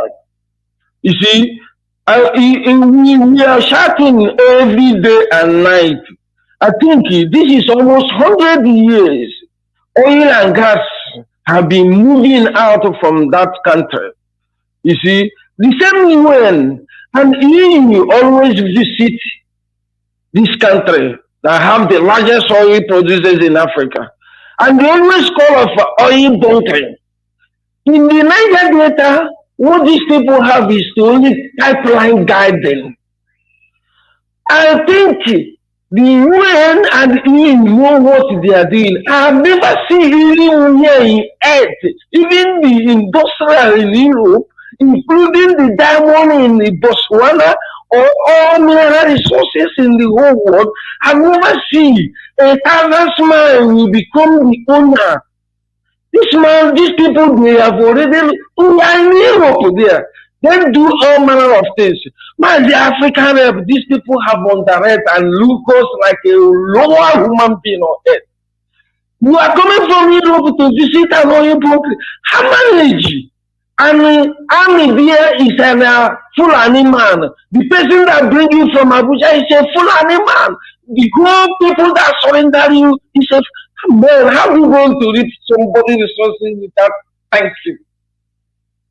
You see, we are shouting every day and night. I think this is almost 100 years. Oil and gas have been moving out from that country. You see, the same way, and you always visit this country that have the largest oil producers in Africa. And they always call for oil bunkering. In the Niger Delta, what these people have is the only pipeline guiding. I think the UN and EU know what they are doing. I have never seen anyone here in Earth, even the industrial in Europe, including the diamond in Botswana or all mineral resources in the whole world. I've never seen a man will become the owner. This man, these people, they have already, we are in Europe there. They do all manner of things. Man, the African rep, these people have underrated and look us like a lower human being on earth. You are coming from Europe to visit an oil broker. How manage? And army there is a Fulani man. The person that brings you from Abuja is a Fulani man. The whole people that surrender you is a man. How are you going to reach somebody resources without thanking?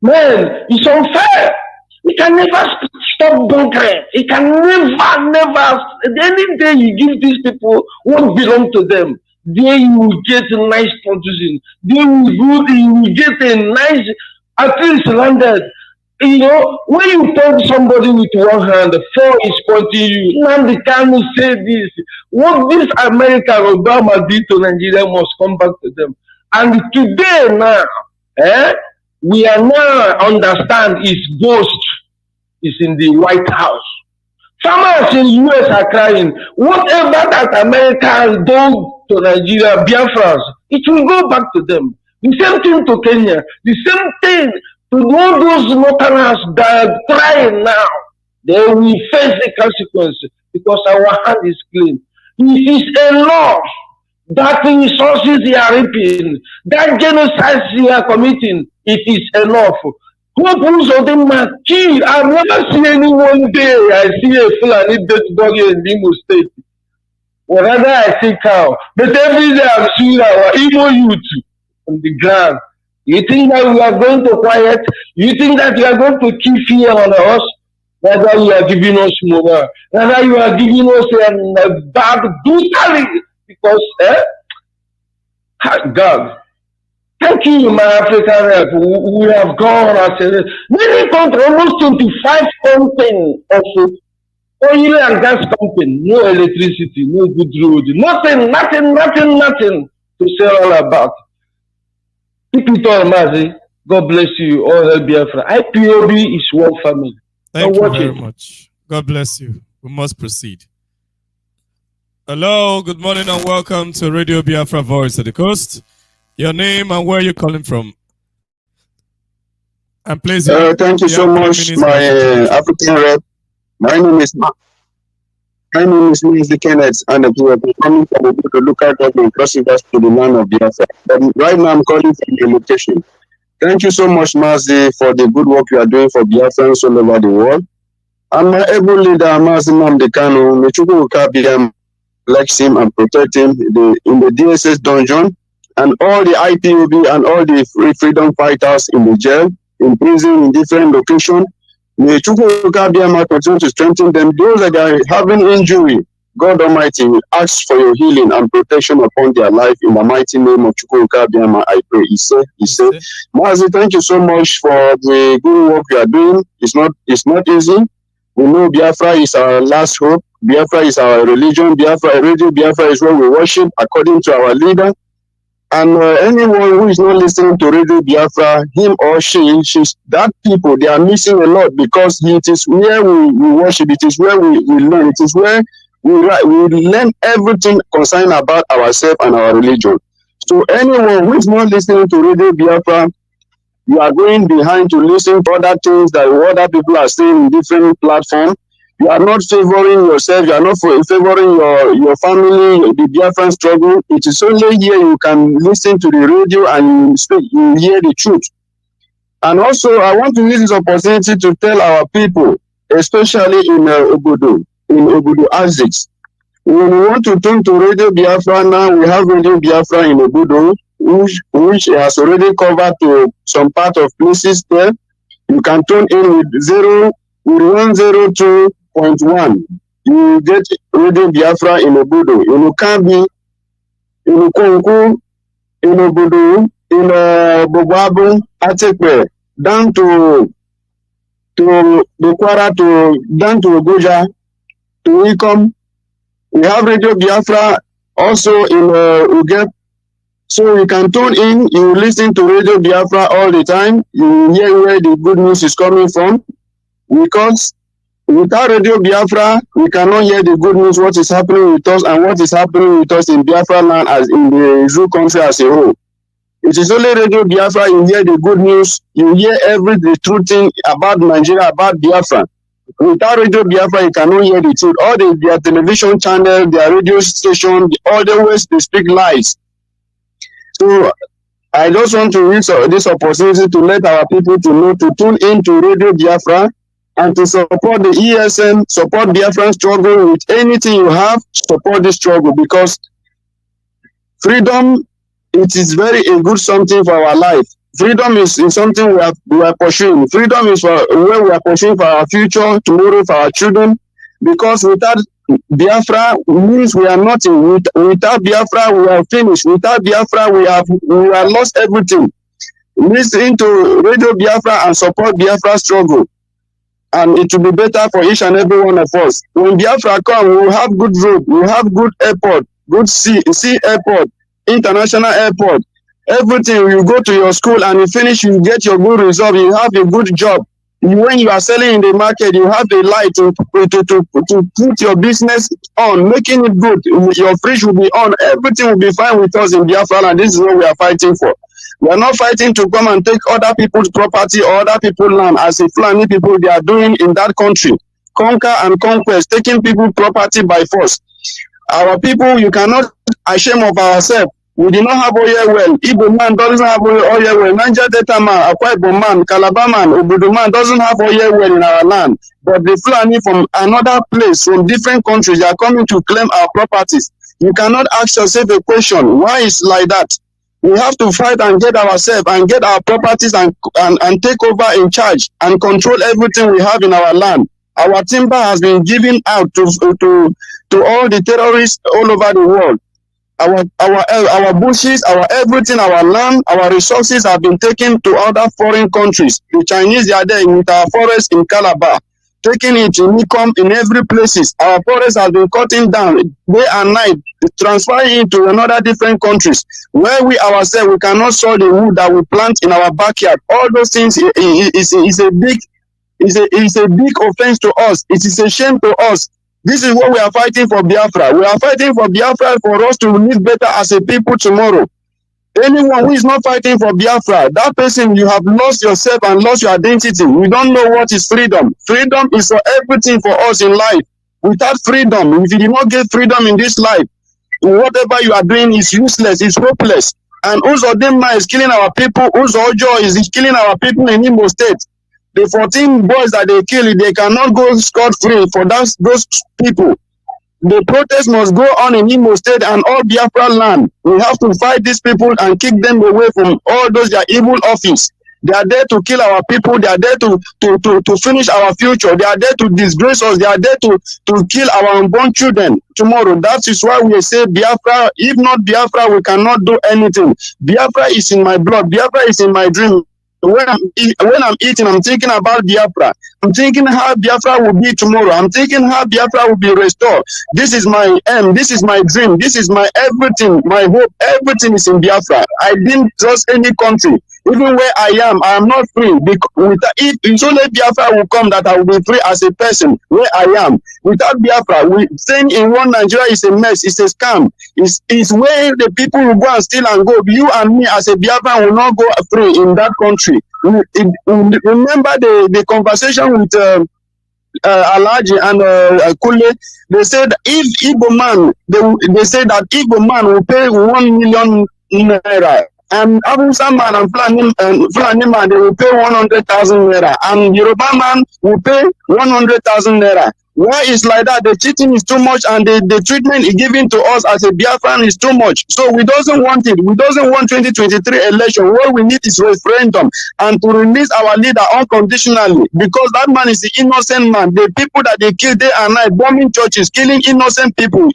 Man, it's unfair. We can never stop bunkering. It can never. Any day you give these people what belong to them, they will get nice producing. They will get a nice, at least landed. when you tell somebody with one hand, four is pointing you. Nnamdi Kanu say this. What this America Obama did to Nigeria must come back to them. And today now, we are now understand his ghost is in the White House. Farmers in the US are crying. Whatever that America has done to Nigeria, Biafrans, it will go back to them. The same thing to Kenya. The same thing to all those northerners that are trying now. They will face the consequences because our hand is clean. It is enough. That resources they are reaping, that genocide they are committing, it is enough. Who of them are killed? I've never seen anyone there. I see a Fulani dead body in Imo State. Or rather, I see cow. But every day I'm seeing our Imo youth on the ground. You think that we are going to quiet? You think that you are going to keep fear on us? Rather, you are giving us more. Rather, you are giving us a bad brutally. Because, God, thank you, my African rep. We have gone as many countries, almost 25 companies of oil and gas company, no electricity, no good road, nothing to say all about. Keep it all, Mazi. God bless you, all Biafra. IPOB is one family. Thank you very much. God bless you. We must proceed. Hello, good morning and welcome to Radio Biafra Voice of the Coast. Your name and where you're calling from. And please. Thank you so much, my African rep. My name is Mr. Kenneth, and we are coming from the local government crossing us to the land of Biafra. But right now I'm calling from the location. Thank you so much, Mazi, for the good work you are doing for Biafrans all over the world. And my able leader, Mazi Nnamdi Kanu, Mechukwuka bless him and protect him in the DSS dungeon, and all the IPOB and all the freedom fighters in the jail, in prison, in different locations. May Chukwuka continue to strengthen them. Those that are having injury, God Almighty will ask for your healing and protection upon their life in the mighty name of Chukwuka Biama. I pray. He said, Mazi, thank you so much for the good work you are doing. It's not easy. We know Biafra is our last hope. Biafra is our religion. Radio Biafra is what we worship according to our leader. And anyone who is not listening to Radio Biafra, him or she's that people, they are missing a lot, because it is where we worship, it is where we learn, it is where we learn everything concerning about ourselves and our religion. So anyone who is not listening to Radio Biafra, you are going behind to listen to other things that other people are saying in different platforms. You are not favoring yourself. You are not favoring your family, the Biafran struggle. It is only here you can listen to the radio and you hear the truth. And also, I want to use this opportunity to tell our people, especially in Obodo Aziz, when we want to turn to Radio Biafra now, we have Radio Biafra in Obodo, which has already covered to some part of places there. You can tune in with 102.1. You get Radio Biafra in Obodo, in Ukabi, in Ukonku, in Obodo, in Bobabu, Atekpe, down to Bukwara, down to Ogoja, to Ikom. We have Radio Biafra also in Ugep. So you can tune in, you listen to Radio Biafra all the time, you hear where the good news is coming from, because without Radio Biafra, we cannot hear the good news, what is happening with us and what is happening with us in Biafra land as in the Zoo country as a whole. It is only Radio Biafra, you hear the good news, you hear the true thing about Nigeria, about Biafra. Without Radio Biafra, you cannot hear the truth. All their television channel, their radio station, all the ways they speak lies. So I just want to use this opportunity to let our people to know to tune into Radio Biafra and to support the ESN, support Biafran struggle with anything you have, support this struggle, because freedom, it is very a good something for our life. Freedom is something we are pursuing. Freedom is where we are pursuing for our future, tomorrow for our children, because without Biafra means we are nothing. Without Biafra, we are finished. Without Biafra, we have lost everything. listen to Radio Biafra and support Biafra struggle. And it will be better for each and every one of us. When Biafra come, we will have good road, we will have good airport, good sea airport, international airport. Everything, you go to your school and you finish, you get your good result, you have a good job. When you are selling in the market, you have a light to put your business on, making it good. Your fridge will be on, everything will be fine with us in Biafra, and this is what we are fighting for. We are not fighting to come and take other people's property or other people's land, as the Fulani people they are doing in that country. Conquer and conquest, taking people's property by force. Our people, you cannot ashamed of ourselves. We do not have oil well. Igbo man doesn't have oil well. Niger Delta man, Akwa Ibom man, Calabar man, Obudu man doesn't have oil well in our land. But the Fulani from another place, from different countries, they are coming to claim our properties. You cannot ask yourself a question, why is like that? We have to fight and get ourselves and get our properties and take over in charge and control everything we have in our land. Our timber has been given out to all the terrorists all over the world. Our bushes, our everything, our land, our resources have been taken to other foreign countries. The Chinese, they are there with our forests in Calabar, taking it in Nikom, in every places. Our forests have been cutting down day and night, transferring it to another different countries, where we ourselves, we cannot sow the wood that we plant in our backyard. All those things is a big offense to us. It is a shame to us. This is what we are fighting for Biafra. We are fighting for Biafra for us to live better as a people tomorrow. Anyone who is not fighting for Biafra, that person, you have lost yourself and lost your identity. We don't know what is freedom. Freedom is for everything for us in life. Without freedom, if you do not get freedom in this life, whatever you are doing is useless, it's hopeless. And Uzo Demna is killing our people. Uzo Ojo is killing our people in Imo State. The 14 boys that they killed, they cannot go scot-free for those people. The protest must go on in Imo State and all Biafra land. We have to fight these people and kick them away from all those their evil office. They are there to kill our people. They are there to finish our future. They are there to disgrace us. They are there to kill our unborn children tomorrow. That is why we say Biafra. If not Biafra, we cannot do anything. Biafra is in my blood. Biafra is in my dream. When I'm eating, I'm thinking about Biafra. I'm thinking how Biafra will be tomorrow. I'm thinking how Biafra will be restored. This is my aim. This is my dream. This is my everything. My hope. Everything is in Biafra. I didn't trust any country. Even where I am not free. Because if it's only Biafra will come that I will be free as a person where I am. Without Biafra, staying in one Nigeria is a mess. It's a scam. It's where the people will go and steal and go. You and me as a Biafra will not go free in that country. Remember the conversation with Alaji and Kule. They said if Igbo man, they said that Igbo man will pay 1 million naira. And Abusa man and Fulani man, they will pay 100,000 naira. And Yoruba man will pay 100,000 naira. Why is like that? The cheating is too much, and the treatment given to us as a Biafran is too much. So we doesn't want it. We doesn't want 2023 election. What we need is referendum and to release our leader unconditionally, because that man is the innocent man. The people that they kill day and night, bombing churches, killing innocent people,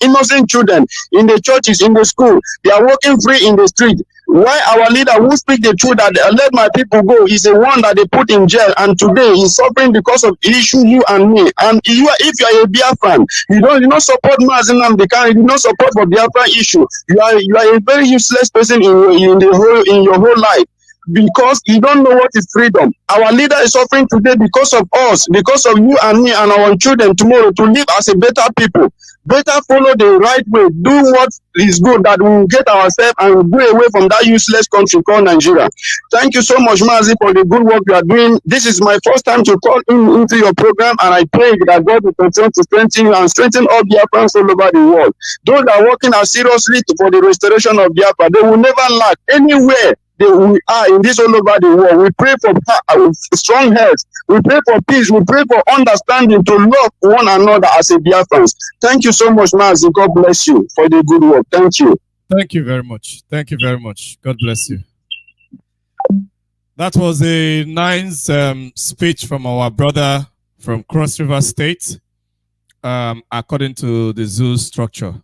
innocent children in the churches, in the school, they are walking free in the street. Why our leader who speak the truth that let my people go is the one that they put in jail, and today he's suffering because of issue you and me. And if you are a Biafran, you do not support Mazi Nnamdi Kanu, you do not support for Biafra issue. You are a very useless person in your whole life, because you don't know what is freedom. Our leader is suffering today because of us, because of you and me and our children tomorrow to live as a better people. Better follow the right way, do what is good, that we will get ourselves and go away from that useless country called Nigeria. Thank you so much, Mazi, for the good work you are doing. This is my first time to call into your program, and I pray that God will continue to strengthen you and strengthen all Biafrans all over the world. Those that are working as seriously for the restoration of Biafra, they will never lack anywhere we are in this all over the world. We pray for strong health. We pray for peace. We pray for understanding to love one another as a Biafrans. Thank you so much, Mazi. God bless you for the good work. Thank you. Thank you very much. Thank you very much. God bless you. That was a nice speech from our brother from Cross River State, according to the zoo structure,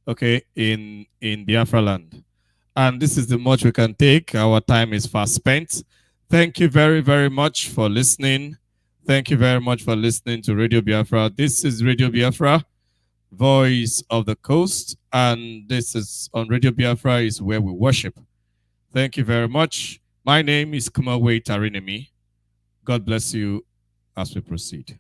okay, in Biafra land. And this is the much we can take. Our time is fast spent. Thank you very, very much for listening. Thank you very much for listening to Radio Biafra. This is Radio Biafra, Voice of the Coast. And this is on Radio Biafra is where we worship. Thank you very much. My name is Kumawe Tarinemi. God bless you as we proceed.